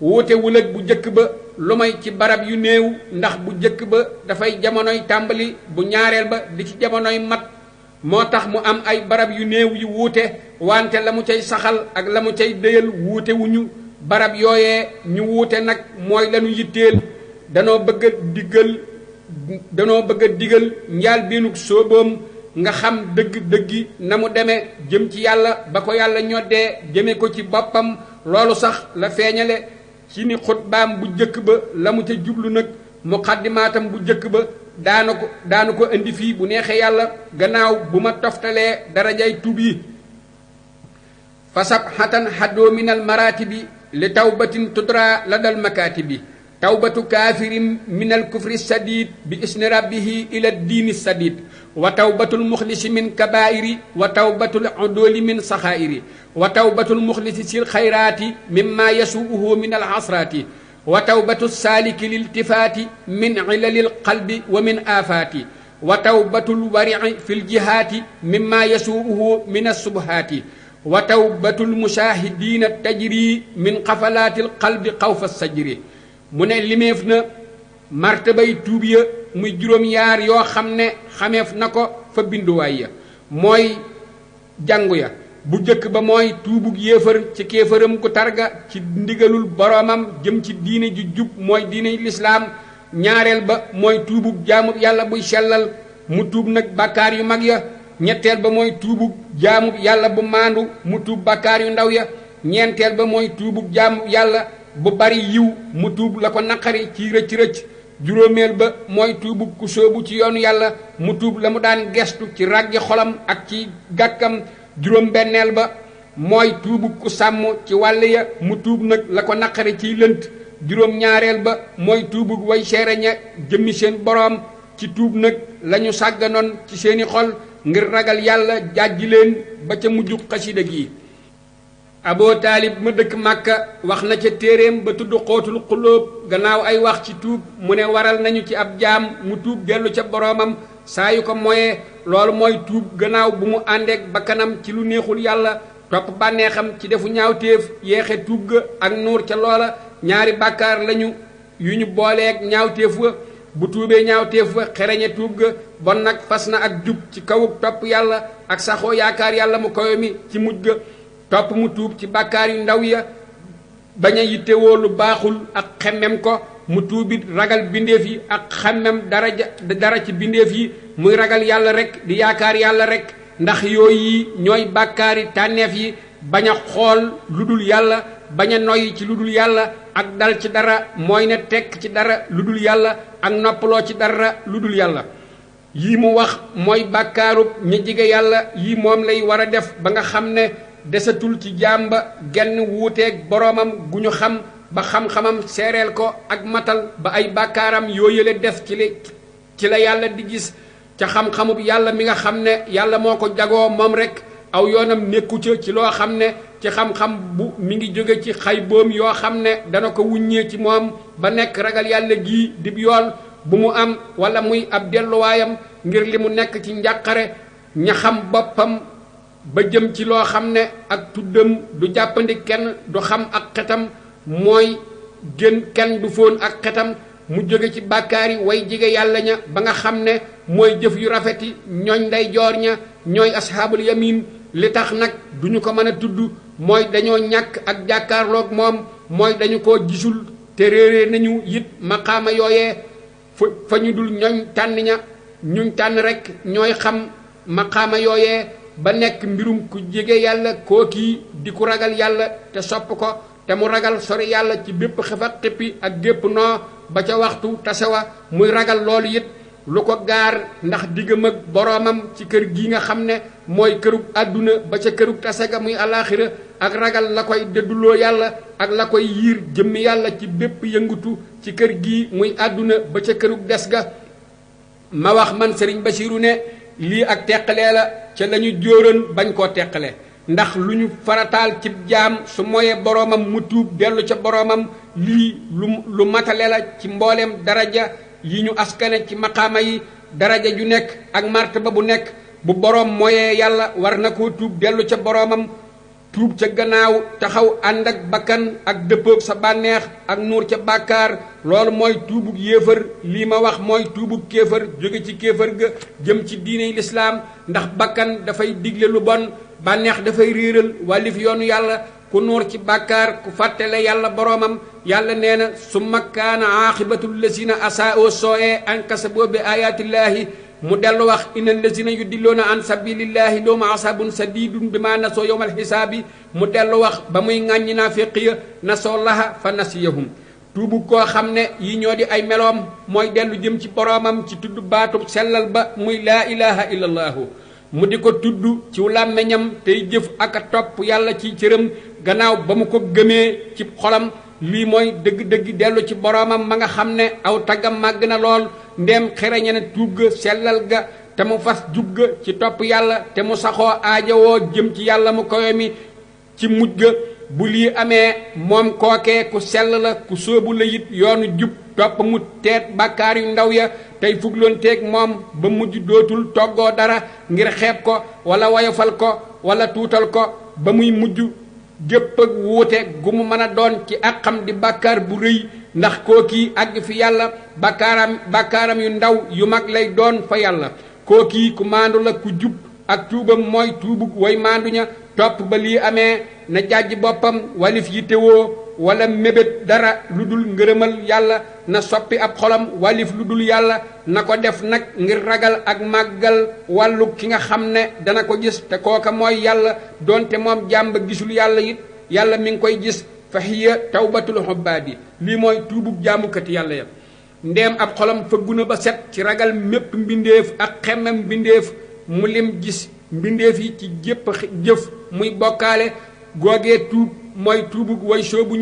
wuute wul ak bu jëkk ba lu may ci barab yu néew ndax bu jëkk ba dafay jamonoy tàmbali bu ñaareel ba di ci jamonoy mat moo tax mu am ay barab yu néew yu wuute wante la mu cay saxal ak la mu cay déyal wuute wuñu barab yooyee ñu wuute nag mooy lañu yitteel danoo bëgg a digal njaal beenug sóoboom nga xam dëgg-dëggi na mu demee jëm ci yàlla ba ko yàlla ñoddee jëme ko ci boppam loolu sax la feeñale ci ni xutbaam bu jëkk ba la mu ca jublu nag muqaddimaatam bu jëkk ba daanu ko indi fii bu neexee yàlla gannaaw bu ma toftalee darajay tuub yi fasab xatan xaddoo minal maratibi li tawbatin tudra la dal makaatibi tawbatu kaafirin minal kufri sadid bi isni rabbihi ila diini sadid wa tawbatul muxlisi min kabairi wa tawbatul uduli min saxairi wa tawbatul muxlisi sil xayraati mimma yasuuhu min al asraati wa tawbatu saaliki liltifaati min ilalil qalbi wa min aafaati wa tawbatul warici fi ljihaati mimma yasuuhu min assubhaati wa tawbatul mushaahidiina tajri min xafalaatil qalbi xawfa sajri mu ne limeef na martabay tuub ya muy juróom-yaar yoo xam ne xameef na ko fa binduwaay ya mooy jàngu ya bu jëkk ba mooy tuubug yéefar ci kéefaram gu targa ci ndigalul boroomam jëm ci diine ju jub mooy diine lislaam ñaareel ba mooy tuubug jaamub yàlla buy sellal mu tuub nag bàkkaar yu mag ya ñetteel ba mooy tuubug jaamub yàlla bu maandu mu tuub bàkkaar yu ndaw ya ñeenteel ba mooy tuubug jaamub yàlla bu bari yiw mu tuub la ko naqari ci rëcc-rëcc juróomeel ba mooy tuubug ku sóobu ci yoonu yàlla mu tuub la mu daan gestu ci ràggi xolam ak ci gàkkam juróom benneel ba mooy tuubug ku sàmm ci wàll ya mu tuub nag la ko naqari ciy lënt juróom ñaareel ba mooy tuubug way seere ña jëmmi seen boroom ci tuub nag lañu sàgganoon ci seeni xol ngir ragal yàlla jàjji leen ba ca mujjug xasida gi Aboo Taalib ma dëkk Màkka wax na ca téeréem ba tudd xóotul xulóob gannaaw ay wax ci tuub mu ne waral nañu ci ab jaam mu tuub dellu ca boroomam saa yu ko moyee loolu mooy tuub gannaaw bu mu àndeek bakkanam ci lu neexul yàlla topp bànneexam ci defu ñaawteef yéexe tuub ga ak nuur ca loola ñaari bàkkaar lañu yu ñu booleeg ñaawteef wa bu tuubee ñaawteef wa xereñe tuub ga bon nag fas na ak jub ci kawuk topp yàlla ak saxoo yaakaar yàlla mu kawe mi ci mujj ga topp mu tuub ci bàkkaar yu ndaw ya bañ a yittewoo lu baaxul ak xemmem ko mu tuubit ragal bindeef yi ak xemmem dara ci bindeef yi muy ragal yàlla rek di yaakaar yàlla rek ndax yooyu yi ñooy bàkkaari tànneef yi bañ a xool lu dul yàlla bañ a noyyi ci lu dul yàlla ak dal ci dara mooy ne tekk ci dara lu dul yàlla ak noppaloo ci dara lu dul yàlla yii mu wax mooy bàkkaarub ña jige yàlla yii moom lay war a def ba nga xam ne desatul ci jàmba genn wuuteeg boroomam gu ñu xam ba xam-xamam seereel ko ak matal ba ay bàkkaaram yooyale def ci la yàlla di gis ca xam-xamub yàlla mi nga xam ne yàlla moo ko jagoo moom rek aw yoonam nekku ca ci loo xam ne ci xam-xam bu mi ngi jóge ci xay boom yoo xam ne dana ko wuññee ci moom ba nekk ragal yàlla gii dib yool bu mu am wala muy ab delluwaayam ngir li mu nekk ci njàqare ña xam boppam ba jëm ci loo xam ne ak tuddam du jàppandi kenn du xam ak xetam mooy gën kenn du fóon ak xetam mu jóge ci bàkkaar yi way jige yàlla ña ba nga xam ne mooy jëf yu rafeti ñooñ nday joor ña ñooy ashaabul yamin li tax nag duñu ko mën a tudd mooy dañoo ñàkk ak jàkkaarloog moom mooy dañu ko gisul te réere nañu it maqaama yooyee fa ñu dul ñooñ tànn ña ñuñ tànn rekk ñooy xam maqaama yooyee ba nekk mbirum ku jege yàlla kookii di ku ragal yàlla te sopp ko te mu ragal sori yàlla ci bépp xef ak xippi ak gépp noo ba ca waxtu tasewa muy ragal loolu it lu ko gaar ndax diggam ak boroomam ci kër gi nga xam ne mooy kërug àdduna ba ca kërug tasega muy alaaxira ak ragal la koy dëdduloo yàlla ak la koy yiir jëmmi yàlla ci bépp yëngutu ci kër gi muy àdduna ba ca kërug des ga ma wax man Sëriñ Basiiru ne lii ak teqalee la ca lañu jóoran bañ koo teqale ndax lu ñu farataal ci jaam su moyee boroomam mu tuub dellu ca boroomam lii lu matale la ci mbooleem daraja yi ñu askane ci maqaama yi daraja ju nekk ak martaba bu nekk bu boroom moyee yàlla war na koo tuub dellu ca boroomam tuub ca gannaaw taxaw ànd ak bakkan ak dëppoog sa bànneex ak nuur ca bàkkaar loolu mooy tuubug yéefar lii ma wax mooy tuubug kéefar jóge ci kéefar ga jëm ci diiney lislaam ndax bakkan dafay digle lu bon bànneex dafay réeral wàllif yoonu yàlla ku nuur ci bàkkaar ku fàttale yàlla boroomam yàlla nee na summa kaana aaxibatu lasina asaa'oo soo'ee an kasaboo bi ayaatillaahi mu dellu wax inna lazina yudilloona an sabilillahi lahum asabun sadidun bima nasoo yowmal xisaabi mu dellu wax ba muy ŋàññi naafiq ya nasoo laha fa nasiyahum tuubu koo xam ne yi ñoo di ay meloom mooy dellu jëm ci boroomam ci tudd baatub sellal ba muy laa ilaha illallahu mu di ko tudd ci làmmiñam tey jëf ak a topp yàlla ci cëram gannaaw ba mu ko gëmee ci xolam lii mooy dëgg-dëgg dellu ci boroomam ma nga xam ne aw taggam màgg na lool ndéem xereñe na tuub ga sellal ga te mu fas jub ga ci topp yàlla te mu saxoo aajowoo jëm ci yàlla mu kawe mi ci mujj ga bu lii amee moom kookee ku sell la ku sóobu la it yoonu jub topp mu teet bàkkaar yu ndaw ya tey fugloon teeg moom ba mujj dootul toggoo dara ngir xeeb ko wala woyofal ko wala tuutal ko ba muy mujj gépp ak wuute gu mu mën a doon ci àqam di bàkkaar bu rëy ndax kookii àgg fi yàlla bàkkaaram yu ndaw yu mag lay doon fa yàlla kookii ku maandu la ku jub ak tuubam mooy tuubug way maandu ña topp ba lii amee na jàjj boppam walif yittewoo wala mébét dara lu dul ngërëmal yàlla na soppi ab xolam walif lu dul yàlla na ko def nag ngir ragal ak màggal wàllu ki nga xam ne dana ko gis te kooka mooy yàlla doonte moom jàmba gisul yàlla it yàlla mi ngi koy gis fa hiya tawbatul xubbaadi lii mooy tuubug jaamukati yàlla ya ndéem ab xolam fëggu na ba set ci ragal mépp mbindéef ak xemmem mbindéef mu lim gis mbindéef yi ci jépp jëf muy bokkaale googee tuub mooy tuubug way soobu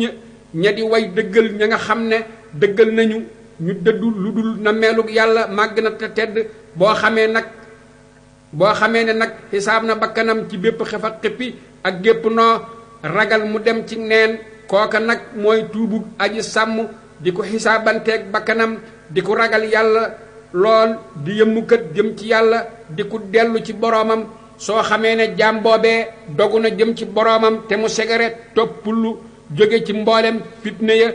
ña di way dëggal ña nga xam ne dëggal nañu ñu dëddu lu dul na meelug yàlla màgg na te tedd boo xamee ne nag xisaab na bakkanam ci bépp xef ak xippi ak gépp noo ragal mu dem ci neen kooka nag mooy tuubug aji sàmm di ko xisaabanteeg bakkanam di ko ragal yàlla lool di yëmmukat jëm ci yàlla di ko dellu ci boroomam soo xamee ne jaam boobee dogu na jëm ci boroomam te mu segare topp lu jóge ci mboolem fitna ya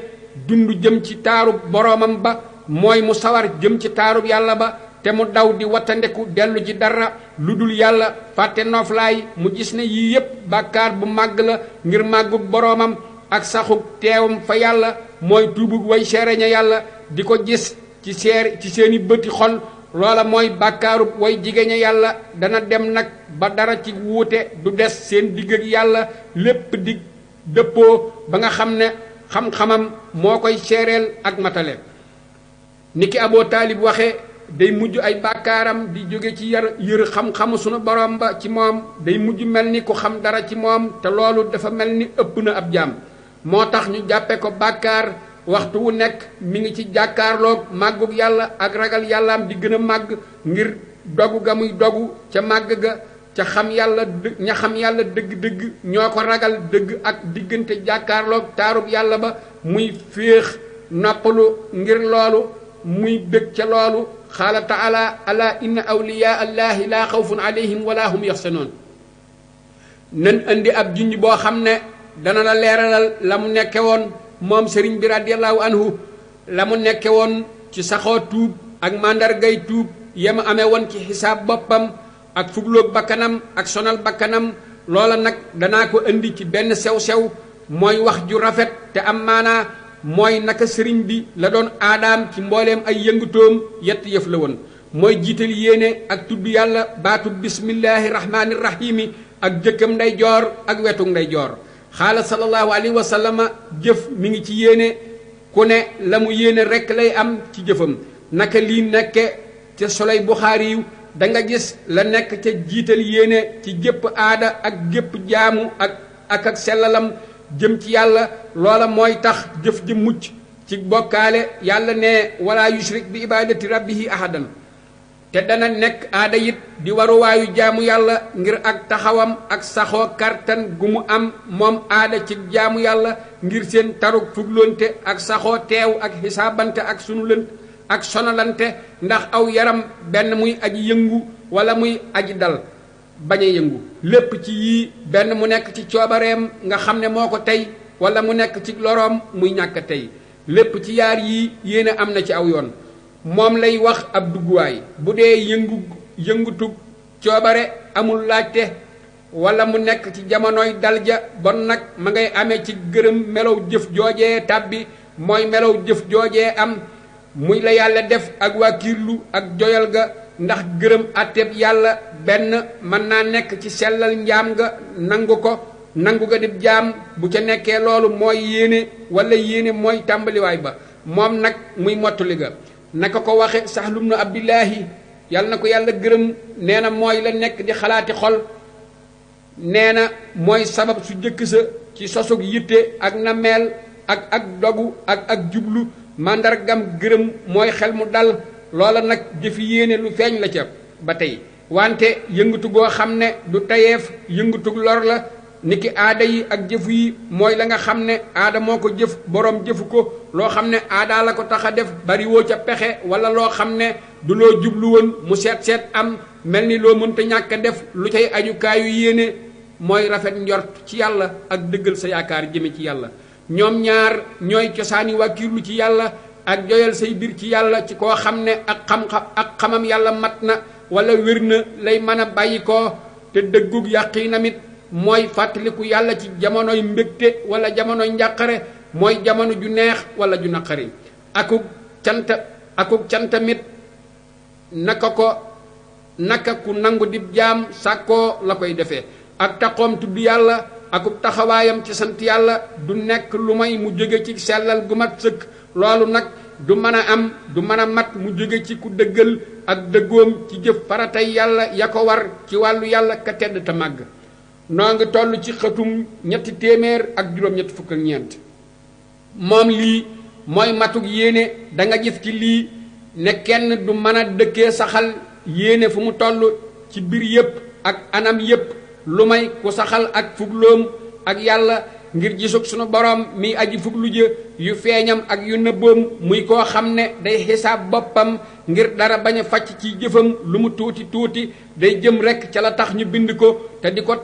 dund jëm ci taarub boroomam ba mooy mu sawar jëm ci taarub yàlla ba te mu daw di wattandeku dellu ci dara lu dul yàlla fàtte nooflaay mu gis ne yii yépp bàkkaar bu màgg la ngir màggug boroomam ak saxug teewam fa yàlla mooy tuubug way seereña yàlla di ko gis ci seeni bëti xol loola mooy bàkkaarub way jigéña yàlla dana dem nag ba dara ci wuute du des seen digg ak yàlla lépp di dëppoo ba nga xam ne xam-xamam moo koy seereel ak matale niki Aboo Taalib waxe day mujj ay bàkkaaram di jóge ci yër xam-xamu sunu borom ba ci moom day mujj mel ni ku xam dara ci moom te loolu dafa mel ni ëpp na ab jaam moo tax ñu jàppe ko bàkkaar waxtu wu nekk mi ngi ci jàkkaarloog màggug yàlla ak ragal yàllaam di gën a màgg ngir dogu ga muy dogu ca màgg ga ca xam yàlla ña xam yàlla dëgg-dëgg ñoo ko ragal dëgg ak diggante jàkkaarloog taarub yàlla ba muy féex noppalu ngir loolu muy bëgg ca loolu xaala taala ala inna awliyaa allahi laa xawfun alayhim wala hum yaxsanoon nan indi ab junj boo xam ne dana la leeralal la mu nekke woon moom sëriñ bi radiallahu anhu la mu nekke woon ci saxoo tuub ak màndargay tuub yema amee woon ci xisaab boppam ak fugloog bakkanam ak sonal bakkanam loola nag danaa ko indi ci benn sew-sew mooy wax ju rafet te am maanaa mooy naka sëriñ bi la doon aadaam ci mbooleem ay yëngutoom yett yëf la woon mooy jiital yéene ak tudd yàlla baatu bismillahi rahmaani rahimi ak jëkkam nday joor ak wetuk nday joor xaala sallallahu alayhi wa sallama jëf mi ngi ci yéene ku ne la mu yéene rekk lay am ci jëfam naka lii nekke ca soley Buxaari yu da nga gis la nekk ca jiital yéene ci gépp aada ak gépp jaamu ak sellalam jëm ci yàlla loola mooy tax jëf ji mucc ci bokkaale yàlla ne wala yushrik bi ibadati rabbihi ahadan te dana nekk aada it di waruwaayu jaamu yàlla ngir ak taxawam ak saxoo kartan gu mu am moom aada ci jaamu yàlla ngir seen taruk fugloonte ak saxoo teew ak xisaabante ak sunu lënt ak sonalante ndax aw yaram benn muy aji yëngu wala muy aji dal bañ a yëngu lépp ci yii benn mu nekk ci coobareem nga xam ne moo ko tey wala mu nekk ci loroom muy ñàkk tey lépp ci yaar yii yéene am na ci aw yoon moom lay wax ab dugguwaay bu dee yëngutug coobare amul laajte wala mu nekk ci jamonoy dalja bon nag ma ngay amee ci gërëm melow jëf joojee tàbbi mooy melow jëf joojee am muy la yàlla def ak wakiirlu ak joyal ga ndax gërëm àtteeb yàlla benn mën naa nekk ci sellal njaam nga nangu ga dib jaam bu ca nekkee loolu mooy yéene wala yéene mooy tàmbaliwaay ba moom nag muy mottali ga naka ko waxe Sahlum nu Abdillahi yàlla na ko yàlla gërëm nee na mooy la nekk di xalaati xol nee na mooy sabab su jëkk sa ci sosug yitte ak nameel ak dogu ak jublu màndargam gërëm mooy xel mu dal loola nag jëfi yéene lu feeñ la ca ba tey wante yëngatu goo xam ne du tayeef yëngatu lor la niki aada yi ak jëfu yi mooy la nga xam ne aada moo ko jëf boroom jëfu ko loo xam ne aada la ko tax a def bari woo ca pexe wala loo xam ne du loo jublu woon mu seet am mel ni loo mënta ñàkk a def lu cay ajukaayu yéene mooy rafet njort ci yàlla ak dëggal sa yaakaar jëme ci yàlla ñoom ñaar ñooy cosaani wàkkiirlu ci yàlla ak joyal say biir ci yàlla ci koo xam ne ak xamam yàlla mat na wala wér na lay mën a bàyyi ko te dëggug yàqiinamit mooy fàttaliku yàlla ci jamonoy mbégte wala jamonoy njàqare mooy jamono ju neex wala ju naqari akuk cantamit naka ku nangu dib jaam sàkkoo la koy defee ak taqoom tudd yàlla akub taxawaayam ci sant yàlla du nekk lu may mu jóge ci sellal gu mat sëkk loolu nag du mën a am du mën a mat mu jóge ci ku dëggal ak dëggoom ci jëf faratay yàlla ya ko war ci wàllu yàlla ka tedd te màgg noo ngi toll ci xëtum 384 moom lii mooy matug yéene da nga gis ci lii ne kenn du mën a dëkkee saxal yéene fu mu toll ci biir yépp ak anam yépp lu may ku saxal ak fugloom ak yàlla ngir gisug sunu borom mi aji fuglu jë yu feeñam ak yu nëbboom muy koo xam ne day xisaab boppam ngir dara bañ a facc ci jëfam lu mu tuuti day jëm rekk ca la tax ñu bind ko te di ko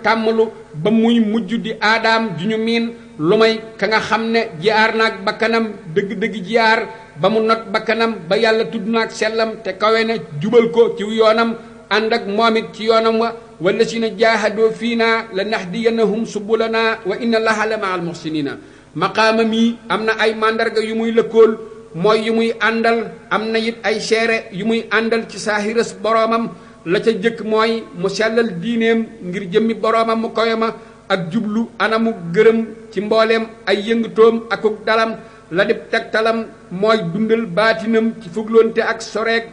tàmmlu ba muy mujj di aadaam ju ñu miin lu may ka nga xam ne jiyaar naag bakkanam dëgg-dëgg jiyaar ba mu not bakkanam ba yàlla tudd naag sellam te kawe na jubal ko ci yoonam ànd ak moom it ci yoonam wa wala si na jaahadoo fii naa la nahdiyannahum subulana wa inna allaha la maa al muhsinina maqaama mii am na ay màndarga yu muy lëkkool mooy yu muy àndal am na it ay seere yu muy àndal ci saahiras boroomam la ca jëkk mooy mu sellal diineem ngir jëmmi boroomam mu kowe ma ak jublu anamu gërëm ci mbooleem ay yëngutoom akuk dalam la dib tegtalam mooy dundal baatinam ci fugloonte ak soreeg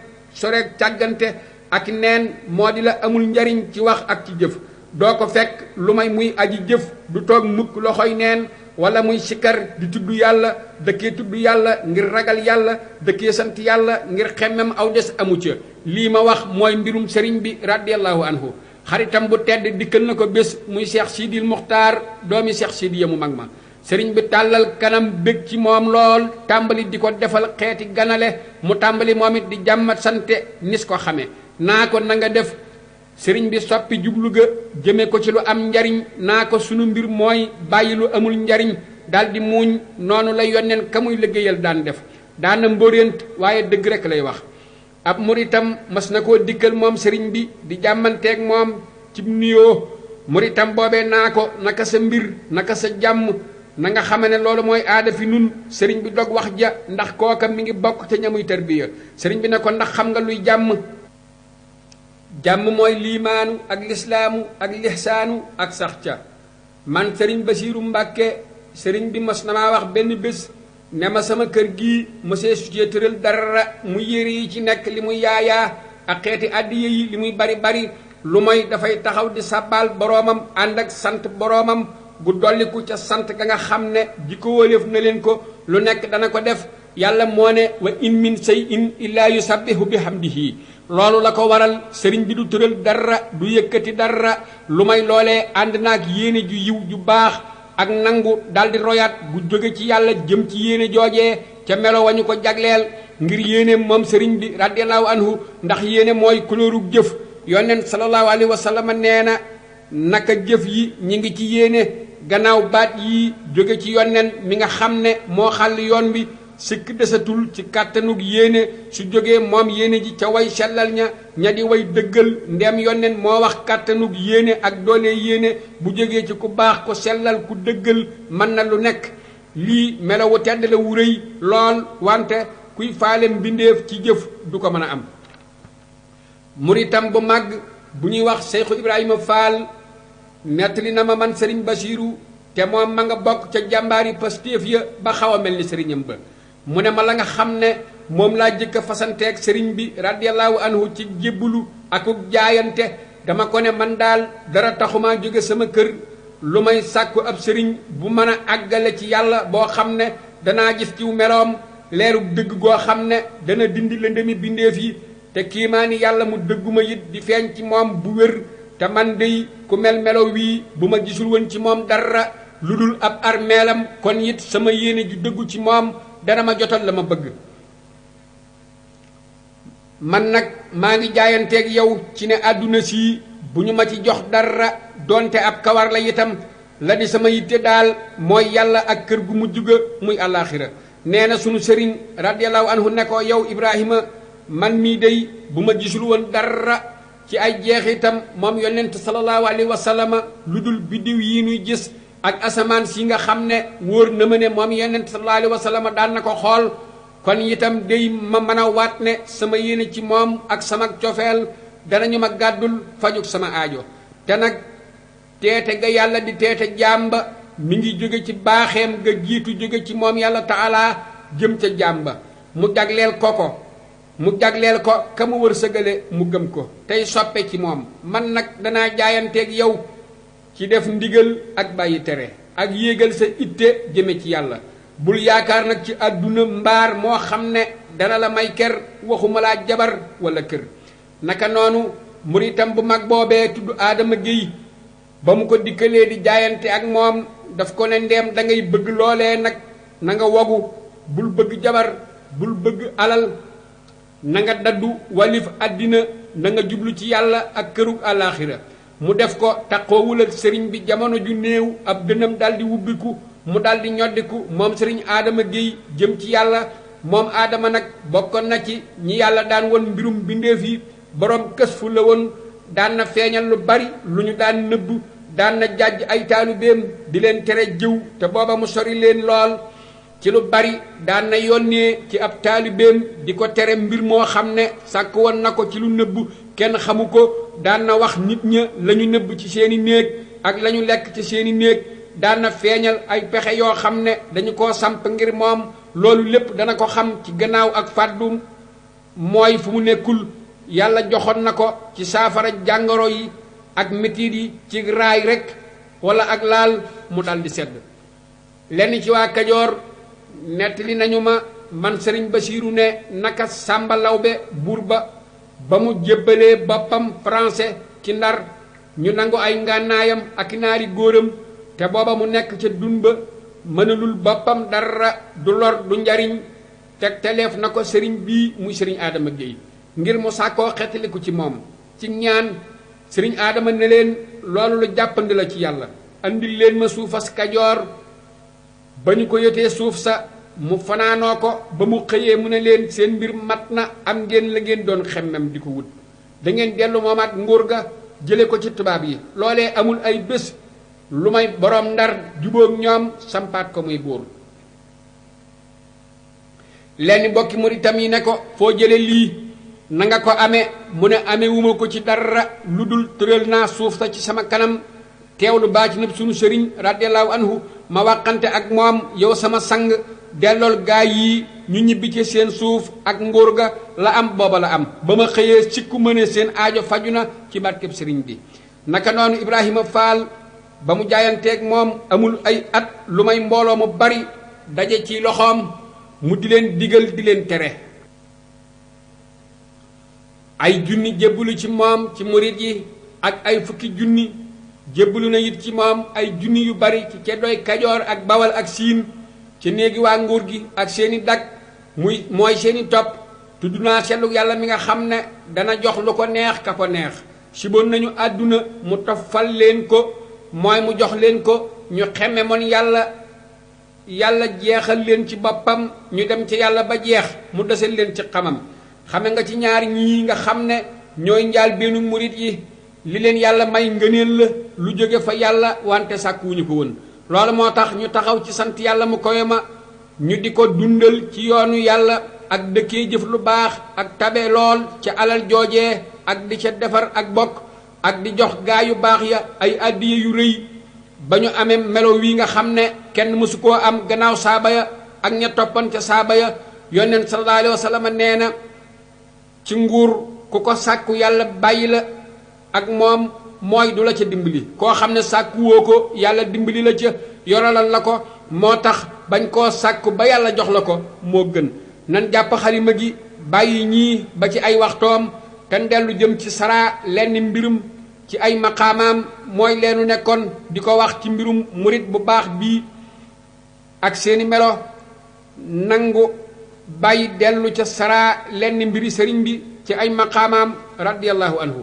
càggante ak neen moo di la amul njariñ ci wax ak ci jëf doo ko fekk lu may muy aji jëf du toog mukk loxoy neen wala muy sikkar di tudd yàlla dëkkee tudd yàlla ngir ragal yàlla dëkkee sant yàlla ngir xemmem aw des amu ca lii ma wax mooy mbirum sëriñ bi radiyallahu anhu xaritam bu tedd dikkal na ko bés muy Cheikh Sidil Muxtaar doomi Cheikh Sidiya mu mag ma sëriñ bi tàllal kanam bég ci moom lool tàmbali di ko defal xeeti ganale mu tàmbali moom it di jàmmat sante nis ko xame naa ko na nga def sëriñ bi soppi jublu ga jëme ko ci lu am njariñ naa ko sunu mbir mooy bàyyi lu amul njariñ daldi muuñ noonu la yonneen ka muy liggéeyal daan def daana mbóréent waaye dëgg rekk lay wax ab muritam mas na koo dikkal moom sëriñ bi di jàmmanteeg moom ci nuyoo muritam boobee naa ko naka sa mbir naka sa jàmm na nga xame ne loolu mooy aada fi nun sëriñ bi dog wax ja ndax kooka mi ngi bokk ca ñamuy tarbiya sëriñ bi ne ko ndax xam nga luy jàmm mooy liimaanu ak lislaamu ak lihsaanu ak sax ca man sëriñ Basiiru Mbàkke sëriñ bi mas na maa wax benn bés ne ma sama kër gii monsieur su cee tëral dara mu yére yi ci nekk li muy yaayaa ak xeeti addiya yi li muy bari bari lu mooy dafay taxaw di sàbbaal boroomam ànd ak sant boroomam gu dolliku ca sant ga nga xam ne jikko wóoleef na leen ko lu nekk dana ko def yàlla moo ne wa in min shay'in illaa yusabbihu bihamdihi loolu la ko waral sëriñ bi du tëral dara du yëkkati dara lu may loolee ànd naag yéene ju yiw ju baax ak nangu daldi royaat gu jóge ci yàlla jëm ci yéene joojee ca melo wañu ko jagleel ngir yéene moom sëriñ bi radiyallahu anhu ndax yéene mooy kulóoru jëf yonent sallallahu alayhi wa sallam nee na naka jëf yi ñi ngi ci yéene gannaaw baat yi jóge ci yonent mi nga xam ne moo xàll yoon bi sikk desatul ci kàttanug yéene su jógee moom yéene ji ca way sellal ña di way dëggal ndem yonent moo wax kàttanug yéene ak doole yéene bu jógee ci ku baax ko sellal ku dëggal mën na lu nekk lii melawu tedd la wu rëy lool wante kuy faale mbindeef ci jëf du ko mën a am muritam bu màgg bu ñuy wax Seexu Ibrahima Fall nettali na ma man sëriñ Basiiru te moom ma nga bokk ca jàmbaari Pastef ya ba xaw a mel ni sëriñam ba mu ne ma la nga xam ne moom laa jëkk a fasanteeg sëriñ bi radiyallahu anhu ci jébbulu akuk jaayante dama ko ne man daal dara taxumaa jóge sama kër lu may sàkku ab sëriñ bu mën a àggale ci yàlla boo xam ne danaa gis ciw meloom leerug dëgg goo xam ne dana dindi lëndëmi bindeef yi te kiimaani yàlla mu dëgguma it di feeñ ci moom bu wér te man dey ku mel melo wii bu ma gisul woon ci moom dara lu dul ab armeelam kon it sama yéene ju dëggu ci moom dana ma jotal la ma bëgg man nag maa ngi jaayanteeg yow ci ne àdduna sii bu ñu ma ci jox dara donte ab kawar la itam la di sama yitte daal mooy yàlla ak kër gu mujj ga muy àllaaxira nee na sunu sëriñ radiyallahu anhu ne ko yow Ibrahima man mii day bu ma gisul woon dara ci ay jeexitam moom yonent sallallahu alayhi wa sallam lu dul biddiw yi nuy gis ak asamaan si nga xam ne wóor na ma ne moom yonent sallallahu alayhi wa sallam daan na ko xool kon itam day ma mën a waat ne sama yéene ci moom ak sama cofeel danañu ma gàddul fajug sama aajo te nag teete ga yàlla di teete jàmba mi ngi jóge ci baaxeem ga jiitu jóge ci moom yàlla taala jëm ca jàmba mu jagleel ko ka mu wërsëgale mu gëm ko tey soppe ci moom man nag danaa jaayanteeg yow ci def ndigal ak bàyyi tere ak yéegal sa itte jëme ci yàlla bul yaakaar nag ci àdduna mbaar moo xam ne dana la may ker waxuma laa jabar wala kër naka noonu muritam bu mag boobee tudd Adama Guèye ba mu ko dikkalee di jaayante ak moom daf ko ne ndeem da ngay bëgg loolee nag na nga wogu bul bëgg jabar bul bëgg alal na nga daddu walif àddina na nga jublu ci yàlla ak kërug àllaaxira mu def ko taqoowul ak sëriñ bi jamono ju néew ab dënam daldi wubbiku mu daldi ñoddiku moom sëriñ Adama Guèye jëm ci yàlla moom Adama nag bokkoon na ci ñi yàlla daan won mbirum bindeef yi borom kës fu la woon daan na feeñal lu bari lu ñu daan nëbb daan na jàjj ay taalibeem di leen tere jëw te booba mu sori leen lool ci lu bari daan na yónnee ci ab taalibeem di ko tere mbir moo xam ne sàkk woon na ko ci lu nëbb kenn xamu ko daan na wax nit ña la ñu nëbb ci seeni néeg ak la ñu lekk ci seeni néeg daan na feeñal ay pexe yoo xam ne dañu koo samp ngir moom loolu lépp dana ko xam ci gannaaw ak fàddum mooy fu mu nekkul yàlla joxoon na ko ci saafara jàngoro yi ak metit yi ci raay rekk wala ak laal mu daldi sedd lenn ci waa Kajoor nettali nañu ma man sëriñ Basiiru ne naka Sàmba Lawbe buur ba mu jébbalee boppam français ci Ndar ñu nangu ay ngànnaayam ak naari góoram te booba mu nekk ca dun ba mënalul boppam dara du lor du njariñ teg teleef na ko sëriñ bii muy sëriñ Adama Guèye ngir mu sàkkoo xettaliku ci moom ci ñaan sëriñ Adama ne leen loolu lu jàppandi la ci yàlla andil leen ma suufas Kajoor ba ñu ko yotee suuf sa mu fanaanoo ko ba mu xëyee mu ne leen seen mbir mat na am ngeen la ngeen doon xemmem di ko wut da ngeen dellu moomaat nguur ga jële ko ci tubaab yi loolee amul ay bés lu may borom Ndar jubóog ñoom sampaat ko muy buur lenn bokki muritam yi ne ko foo jële lii na nga ko amee mu ne amewuma ko ci dara lu dul tëral naa suuf sa ci sama kanam teewlu baa ci nëb sunu sëriñ radiyallahu anhu ma waxante ak moom yow sama sang dellool gaay yi ñu ñibbi ci seen suuf ak nguur ga la am booba la am ba ma xëyee sikku mëne seen aajo faju na ci barkeb sëriñ bi. naka noonu Ibrahima Fall ba mu jaayanteeg moom amul ay at lu may mbooloo mu bari daje ci loxoom mu di leen digal di leen tere. ay junni jébbalu ci moom ci murit yi ak ay fukki junni jébbalu na it ci moom ay junni yu bari ci ceddoy Kajoor ak Bawal ak Siin ci néegi waa nguur gi ak seeni dag mooy seeni topp. tudd naa seetlu yàlla mi nga xam ne dana jox lu ko neex ka ko neex. siboon nañu àdduna mu tofal leen ko mooy mu jox leen ko ñu xemme moon yàlla jeexal leen ci boppam ñu dem ci yàlla ba jeex mu desal leen ci xamam. xame nga ci ñaar ñii nga xam ne ñooy njaal beenu murit yi li leen yàlla may ngëneel la lu jóge fa yàlla wante sàkkuwuñu ko woon. loolu moo tax ñu taxaw ci sant yàlla mu koy ma ñu di ko dundal ci yoonu yàlla ak dëkkee jëf lu baax ak tabe lool ci alal joojee ak di ca defar ak bokk ak di jox gaa yu baax ya ay addiye yu rëy ba ñu amee melo wi nga xam ne kenn mësu koo am gannaaw saaba ya ak ña toppan ca saaba ya. yonent sallallahu alayhi wa sallam nee na ci nguur ku ko sàkku yàlla bàyyi la ak moom mooy du la ca dimbali. koo xam ne sàkkuwoo ko yàlla dimbali la ca yoralal la ko moo tax bañ koo sàkku ba yàlla jox la ko moo gën. nan jàpp xalima gi bàyyi ñii ba ci ay waxtoom te dellu jëm ci saraa lenn mbirum ci ay maqaamaam mooy leenu nekkoon di ko wax ci mbirum murit bu baax bii ak seeni melo. nangu bàyyi dellu ca saraa lenn mbiri sëriñ bi ci ay maqaamaam radiyallahu anhu.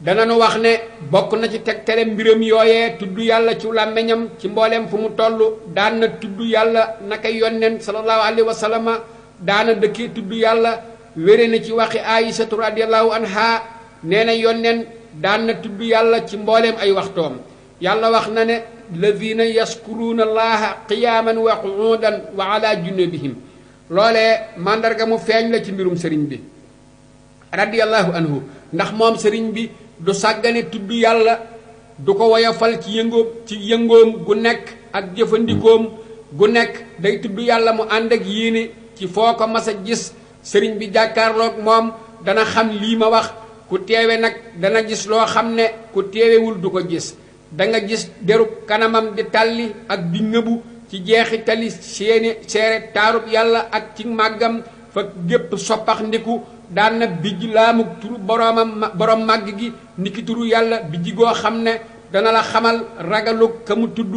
dananu wax ne bokk na ci tegtale mbiram yooyee tudd yàlla ci làmmeñam ci mbooleem fu mu toll daan na tudd yàlla naka yonneen sallallahu alayhi wa sallam daana dëkkee tudd yàlla. wére na ci waxi Aïsatu radiyallahu anha nee na yonneen daan na tudd yàlla ci mbooleem ay waxtoom. yàlla wax na ne lazina yaskuruuna allaha qiyaaman wa qu'uudan wa ala junubihim. loolee màndarga mu feeñ la ci mbirum sëriñ bi radiyallahu anhu ndax moom sëriñ bi du sàggane tudd yàlla du ko woyofal ci yëngoom gu nekk ak jëfandikoom gu nekk day tudd yàlla mu ànd ak yéene ci foo ko mas a gis. sëriñ bi jàkkaarloog moom dana xam lii ma wax ku teewe nag dana gis loo xam ne ku teewewul du ko gis. danga gis derub kanamam di talli ak di nëbu ci jeexi tali seere taarub yàlla ak ci màggam fa gépp soppax ndiku daan na bijj laamuk turu borom màgg gi niki turu yàlla bijj goo xam ne dana la xamal ragaluk ka mu tudd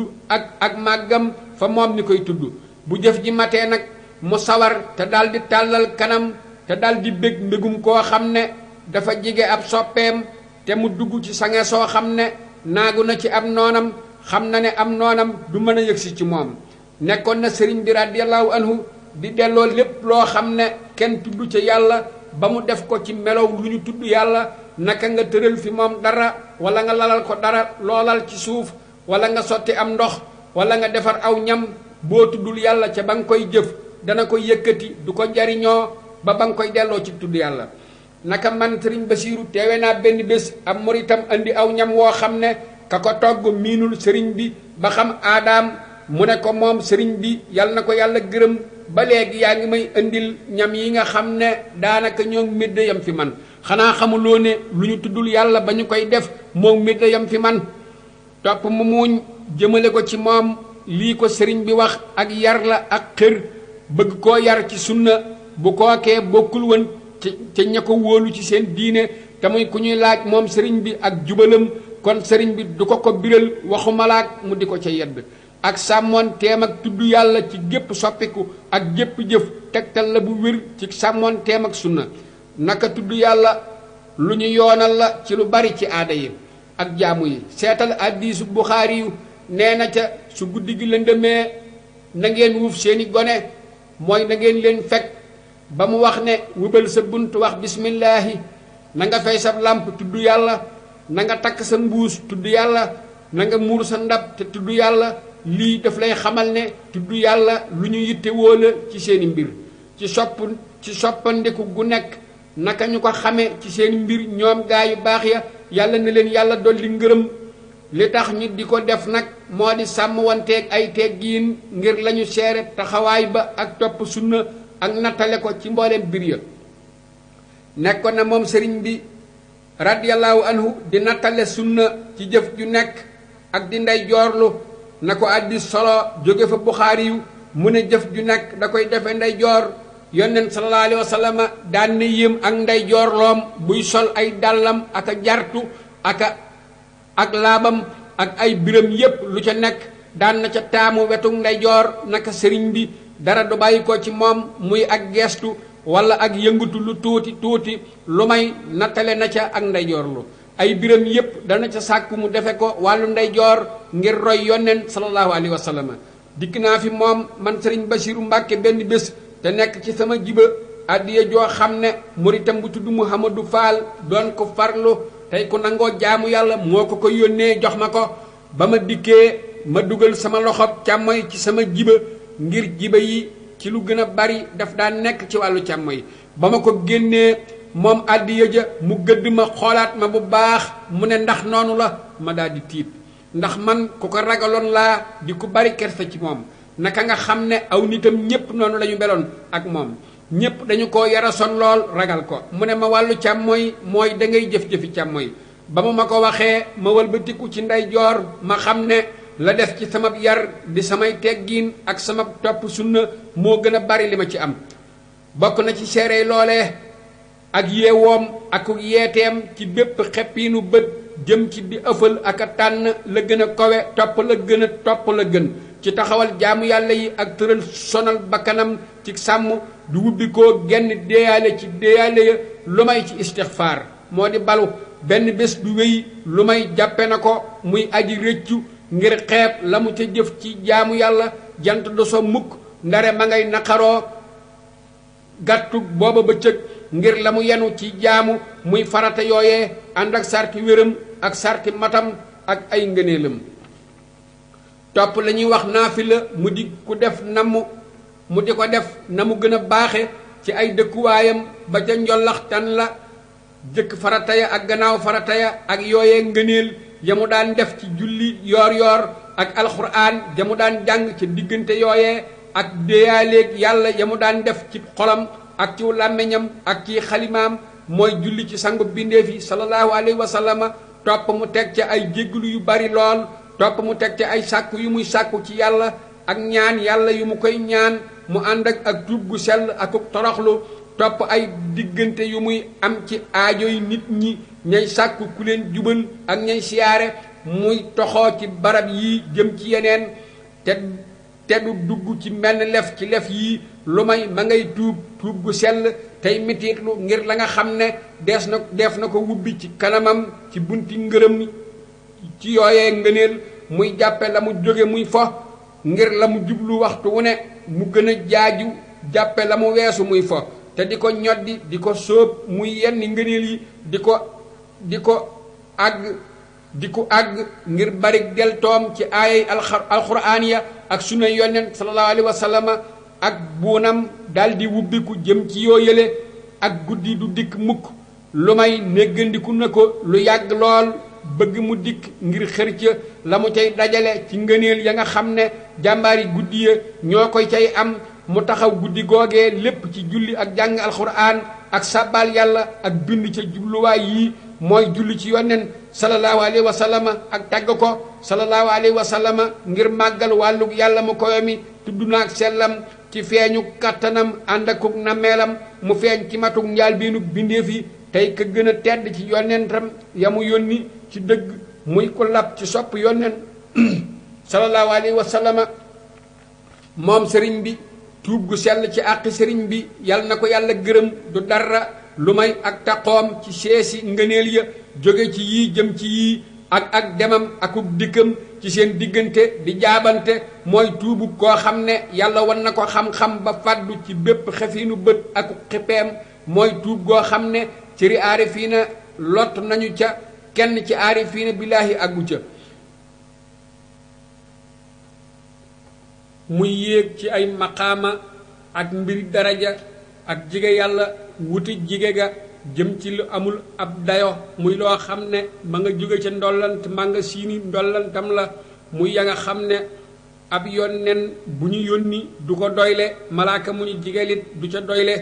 ak màggam fa moom ni koy tudd. bu jëf ji matee nag mu sawar te dal di tàllal kanam te dal di bég mbégum koo xam ne dafa jige ab soppeem te mu dugg ci sange soo xam ne naagu na ci am noonam xam na ne am noonam du mën a yëgsi ci moom. nekkoon na sëriñ bi radiyallahu anhu di delloo lépp loo xam ne kenn tudd ca yàlla ba mu def ko ci melow lu ñu tudd yàlla. naka nga tëral fi moom dara wala nga lalal ko dara loolal ci suuf wala nga sotti am ndox wala nga defar aw ñam boo tuddul yàlla ca ba nga koy jëf dana ko yëkkati du ko jariñoo ba nga koy delloo ci tudd yàlla. naka man sëriñ Basiiru teewe naa benn bés am muritam andi aw ñam woo xam ne ka ko togg miinul sëriñ bi ba xam aadaam mu ne ko moom sëriñ bi yàlla na ko yàlla gërëm ba léegi yaa ngi may indil ñam yi nga xam ne daanaka ñoo médd yam fi man. xanaa xamuloo ne lu ñu tuddul yàlla ba ñu koy def moom médd yam fi man. topp mu muuñ jëmale ko ci moom lii ko sëriñ bi wax ak yar la ak xër bëgg koo yar ci sunna bu kookee bokkul woon ca ña ko wóolu ci seen diine te muy ku ñuy laaj moom sëriñ bi ak jubalam kon sëriñ bi du ko biral waxu malaak mu di ko ca yedd. ak sàmmoon teem ak tudd yàlla ci gépp soppiku ak gépp jëf tegtal la bu wér ci sàmmoon teem ak sunna. naka tudd yàlla lu ñu yoonal la ci lu bari ci aada yi ak jaamu yi. seetal hadiisu Buxaari yu nee na ca su guddi gi lëndëmee na ngeen wuuf seeni gone mooy na ngeen leen fekk ba mu wax ne wubal sa bunt wax bismillaahi na nga fay sa làmp tudd yàlla na nga takk sa mbuus tudd yàlla na nga muur sa ndab te tudd yàlla. lii daf lay xamal ne tudd yàlla lu ñu yitte woo la ci seeni mbir ci soppandiku gu nekk naka ñu ko xame ci seeni mbir ñoom gaa yu baax ya. yàlla na leen yàlla dolli ngërëm li tax ñu di ko def nag moo di sàmm wanteeg ay teggiin ngir lañu seere taxawaay ba ak topp sunna ak nattale ko ci mbooleem bir ya nekkoon na moom sëriñ bi radiyallahu anhu di nattale sunna ci jëf ju nekk ak di ndey joorlu na ko addi solo jóge fa Buxaari yu mu ne jëf ju nekk da koy defe ndey joor yonent sallallahu alayhi wa sallam daan na yéem ak ndey joorloom buy sol ay dàllam ak a jartu ak laabam ak ay biram yépp lu ca nekk daan na ca taamu wetu ndey joor naka sëriñ bi dara du bàyyi ko ci moom muy ak geestu wala ak yëngutu lu tuuti lu may nattale na ca ak ndeyjoorlu ay biram yépp dana ca sàkku mu defe ko wàllu ndeyjoor ngir roy yonent sallallahu alayhi wa sallam dikk naa fi moom man sëriñ Basiru Mbàkke benn bés te nekk ci sama jiba addiya joo xam ne muritam bu tudd Muhammadu Faal doon ko farlu tey ku nangoo jaamu yàlla moo ko yónnee jox ma ko ba ma dikkee ma dugal sama loxob càmmoy ci sama jiba ngir jiba yi ci lu gën a bari daf daan nekk ci wàllu càmmoy ba ma ko génnee moom addiya ja mu gëdd ma xoolaat ma bu baax mu ne ndax noonu la ma daal di tiit ndax man ku ko ragaloon laa di ku bari kersa ci moom naka nga xam ne aw nitam ñépp noonu la ñu meloon ak moom ñépp dañu ko yarasoon lool ragal ko mu ne ma wàllu càmmoy mooy da ngay jëf-jëfi càmmoy ba ma ko waxee ma wëlbatiku ci ndeyjoor ma xam ne la def ci sama yar di samay teggiin ak sama topp sunna moo gën a bari li ma ci am bokk na ci seere loolee ak yeewoom ak yeeteem ci bépp xeppiinu bët jëm ci di ëffal ak a tànn la gën a kowe topp la gën ci taxawal jaamu yàlla yi ak tëral sonal bakkanam ci sàmm du wubbi koo genn déeyaale ci déeyaale ya lu may ci istixfaar moo di balu benn bés du wéy lu may jàppe na ko muy aji rëccu ngir xeeb la mu ca jëf ci jaamu yàlla jant du so mukk ndare ma ngay naqaroo gàttu booba bëccëg ngir la mu yenu ci jaamu muy farata yooyee ànd ak sarti wéram ak sarti matam ak ay ngëneelam topp la ñuy wax naafila mu di ko def na mu gën a baaxe ci ay dëkkuwaayam ba ca njollaxtan la jëkk farata ya ak gannaaw farata ya ak yooyee ngëneel ya mu daan def ci julli yoor ak alxuraan ya mu daan jàng ci diggante yooyee ak déeyaaleeg yàlla ya mu daan def ci xolam ak ci làmmiñam ak ci xalimaam mooy julli ci sangu bindeef yi sallallahu alayhi wa sallam topp mu teg ca ay jégglu yu bari lool topp mu teg ca ay sàkku yu muy sàkku ci yàlla ak ñaan yàlla yu mu koy ñaan mu ànd ak tuub gu sell ak toroxlu topp ay diggante yu muy am ci aajo yi nit ñi ñay sàkku ku leen jubal ak ñay siyaare muy toxoo ci barab yi jëm ci yeneen te du dugg ci menn lef ci lef yii lu may ma ngay tuub gu sell tey mitiitlu ngir la nga xam ne def na ko wubbi ci kanamam ci bunti ngërëm ci yooyee ngëneel muy jàppe la mu jóge muy fo ngir la mu jublu waxtu wu ne mu gën a jaaju jàppe la mu weesu muy fo te di ko ñoddi di ko sóob muy yenn ngëneel yi di ko àgg ngir bari del toom ci aayay alxuraan ya ak sunna yonent sallallahu alayhi wa sallam ak buunam daldi wubbiku jëm ci yoo yële ak guddi du dikk mukk lu may néggandiku na ko lu yàgg lool bëgg mu dikk ngir xër ca la mu cay dajale ci ngëneel ya nga xam ne jàmbaari guddi ya ñoo koy cay am mu taxaw guddi googee lépp ci julli ak jàng alxuraan ak sàbbaal yàlla ak bind ca jubluwaay yii mooy julli ci yonent sallallahu alayhi wa sallam ak tagg ko sallallahu alayhi wa sallam ngir màggal wàllug yàlla mu koyo mi tudd na ak sellam ci feeñu kattanam ànd akuk nameelam mu feeñ ci matuk njaal biinug bindeef yi tey ka gën a tedd ci yonentam ya mu yónni ci dëgg muy ko lab ci sopp yonent sallallahu alayhi wa sallam moom sëriñ bi tuub gu sell ci àqi sëriñ bi yal na ko yàlla gërëm du dara lu may ak taqoom ci seesi ngëneel ya jóge ci yii jëm ci yii ak demam akuk dikkam ci seen diggante di jaabante mooy tuubu koo xam ne yàlla wan na ko xam-xam ba fàddu ci bépp xefinu bët akuk xippeem mooy tuub goo xam ne cëri aarifiina lott nañu ca kenn ci aarifiina billaahi àggu ca muy yéeg ci ay maqaama ak mbiri daraja ak jige yàlla wuti jige ga jëm ci lu amul ab dayo muy loo xam ne ma nga jóge ca ndollant ma nga siini ndollantam la muy ya nga xam ne ab yónneen bu ñu yónni du ko doyle malaaka mu ñu jigalit du ca doyle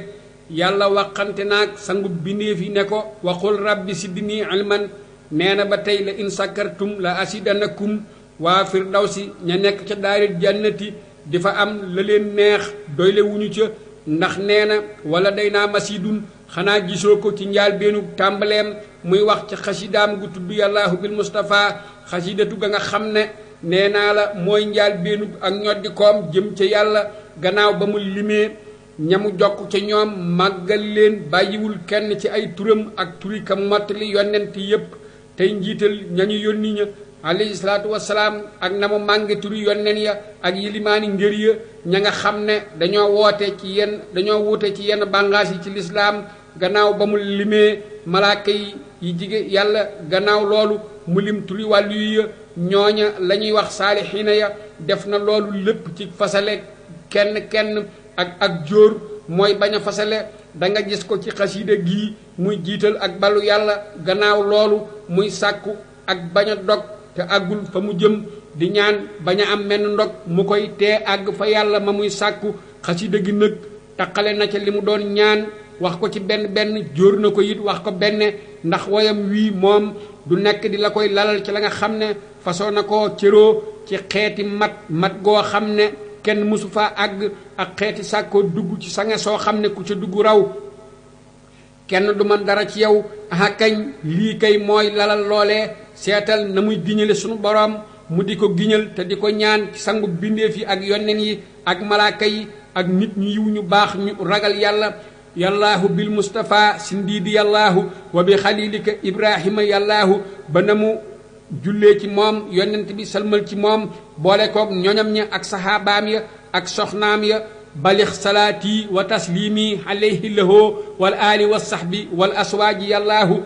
yàlla waxante naag sangu bindeef yi ne ko waxul rabbi sidni ilman nee na ba tey la in sakartum la asidanakum waa firdawsi ña nekk ca daaril jannati di fa am la leen neex doyle wuñu ca ndax nee na wala day naa masidun xanaa gisoo ko ci njaal beenu tàmbaleem muy wax ci xasidaam gu tudd yàllaahu bil mustafa xasidatu ga nga xam ne nee naa la mooy njaal beenu ak ñoddi koom jëm ca yàlla gannaaw ba mu limee ñamu jokk ca ñoom màggal leen bàyyiwul kenn ci ay turam ak turi ka mottali yonent yépp tey njiital ñañu yónni ña alayhi salaatu wasalaam ak na mu mànge turi yonneen ya ak yilimaani ngër ya ña nga xam ne dañoo wuute ci yenn bàngaas yi ci lislaam gannaaw ba mu limee malaaka yi jige yàlla gannaaw loolu mu lim turi wàllu ya ñooña la ñuy wax saalixiina ya def na loolu lépp ci fasale kenn ak jóor mooy bañ a fasale da nga gis ko ci xasiida gii muy jiital ak balu yàlla gannaaw loolu muy sàkku ak bañ a dog te àggul fa mu jëm di ñaan bañ a am menn ndog mu koy tee àgg fa yàlla ma muy sàkku xasiida gi nag taqale na ca li mu doon ñaan wax ko ci benn jóor na ko it wax ko benn ndax woyam wii moom du nekk di la koy lalal ci la nga xam ne façon na koo cëroo ci xeeti mat goo xam ne kenn mësu faa àgg ak xeeti sàkkoo dugg ci sange soo xam ne ku ca dugg raw kenn du man dara ci yow aha kañ lii kay mooy lalal loolee seetal na muy giñale sunu boroom mu di ko giñal te di ko ñaan ci sangu bindeef yi ak yonneen yi ak malaaka yi ak nit ñu yiw ñu baax ñu ragal yàlla yallaahu bil mustafa sindiidi yallaahu wa bi xalilika ibrahima yallaahu ba na mu jullee ci moom yonent bi salmal ci moom boole koog ñoñam ña ak saxaabaam ya ak soxnaam ya balix salaati wa taslimi alayhi lahoo wal aali wa sahbi wal aswaaji yallaahu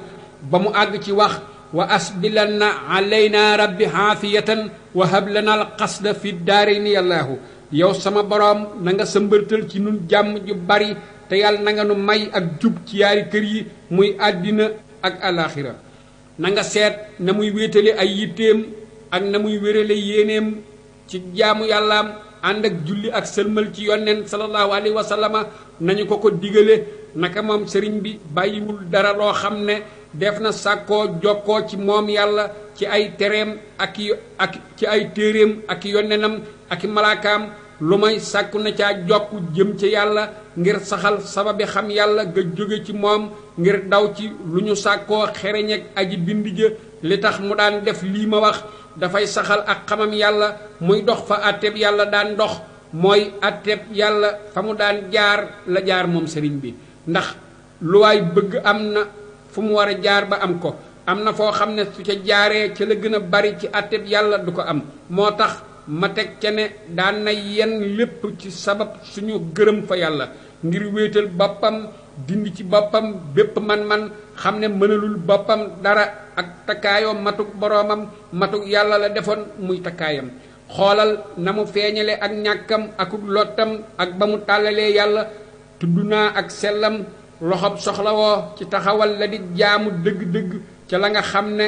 ba mu àgg ci wax wa asbilanna alayna rabbi haafiyatan wa hablana al qasda fi daarayni yallaahu yow sama boroom na nga sëmbërtal ci nun jàmm ju bari te yàlla na nga nu may ak jub ci yaari kër yi muy àddina ak alaaxira na nga seet na muy wéetale ay yitteem ak na muy wérale yéeneem ci jaamu yàllaam ànd ak julli ak sëlmal ci yonneen sallallahu alayhi wa sallama nañu ko digale naka moom sëriñ bi bàyyiwul dara loo xam ne def na sàkkoo jokkoo ci moom yàlla ci ay tereem ak ci ay téeréem ak yonneenam ak malaakaam lu may sàkku na caa jokk jëm ci yàlla ngir saxal sababi xam yàlla ga jóge ci moom ngir daw ci lu ñu sàkkoo xereñeek aji bind ja li tax mu daan def lii ma wax dafay saxal ak xamam yàlla muy dox fa àtteb yàlla daan dox mooy àtteb yàlla fa mu daan jaar la jaar moom sëriñ bi ndax lu waay bëgg am na fu mu war a jaar ba am ko am na foo xam ne su ca jaaree ca la gën a bari ci àtteb yàlla du ko am moo tax ma teg ca ne daan na yenn lépp ci sabab suñu gërëm fa yàlla ngir wéetal boppam dindi ci boppam bépp man-man xam ne mënalul boppam dara ak takkaayoo matuk boroomam matuk yàlla la defoon muy takkaayam xoolal na mu feeñale ak ñàkkam akuk lottam ak ba mu tàllalee yàlla tudd naa ak sellam loxob soxlawoo ci taxawal la di jaamu dëgg-dëgg ca la nga xam ne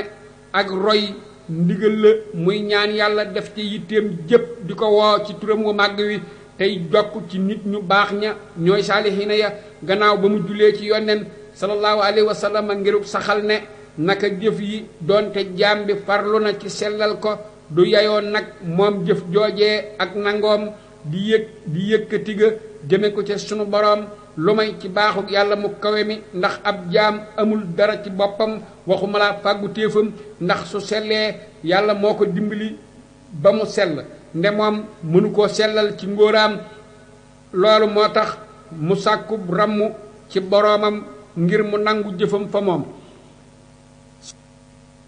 ak roy ndigal la muy ñaan yàlla def ci yitteem jëpp di ko woo ci turam wu màgg wi tey jokk ci nit ñu baax ña ñooy saalihiina ya gannaaw ba mu jullee ci yonneen sallallahu alayhi wa sallam ngirub saxal ne naka jëf yi doonte jaam bi farlu na ci sellal ko du yayoon nag moom jëf joojee ak nangoom di yëkkati ga jëme ko ca sunu boroom lu may ci baaxuk yàlla mu kawe mi ndax ab jaam amul dara ci boppam waxuma la fàggu téefam ndax su sellee yàlla moo ko dimbali ba mu sell nde moom mënu koo sellal ci ngóoraam loolu moo tax mu sàkku ramm ci boroomam ngir mu nangu jëfam fa moom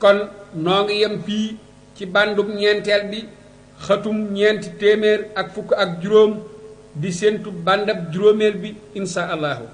kon noo ngi yem fii ci bandub ñeenteel bi xatum ñeenti téeméer ak fukk ak juróom di séentu bandab juróomeel bi insha allahu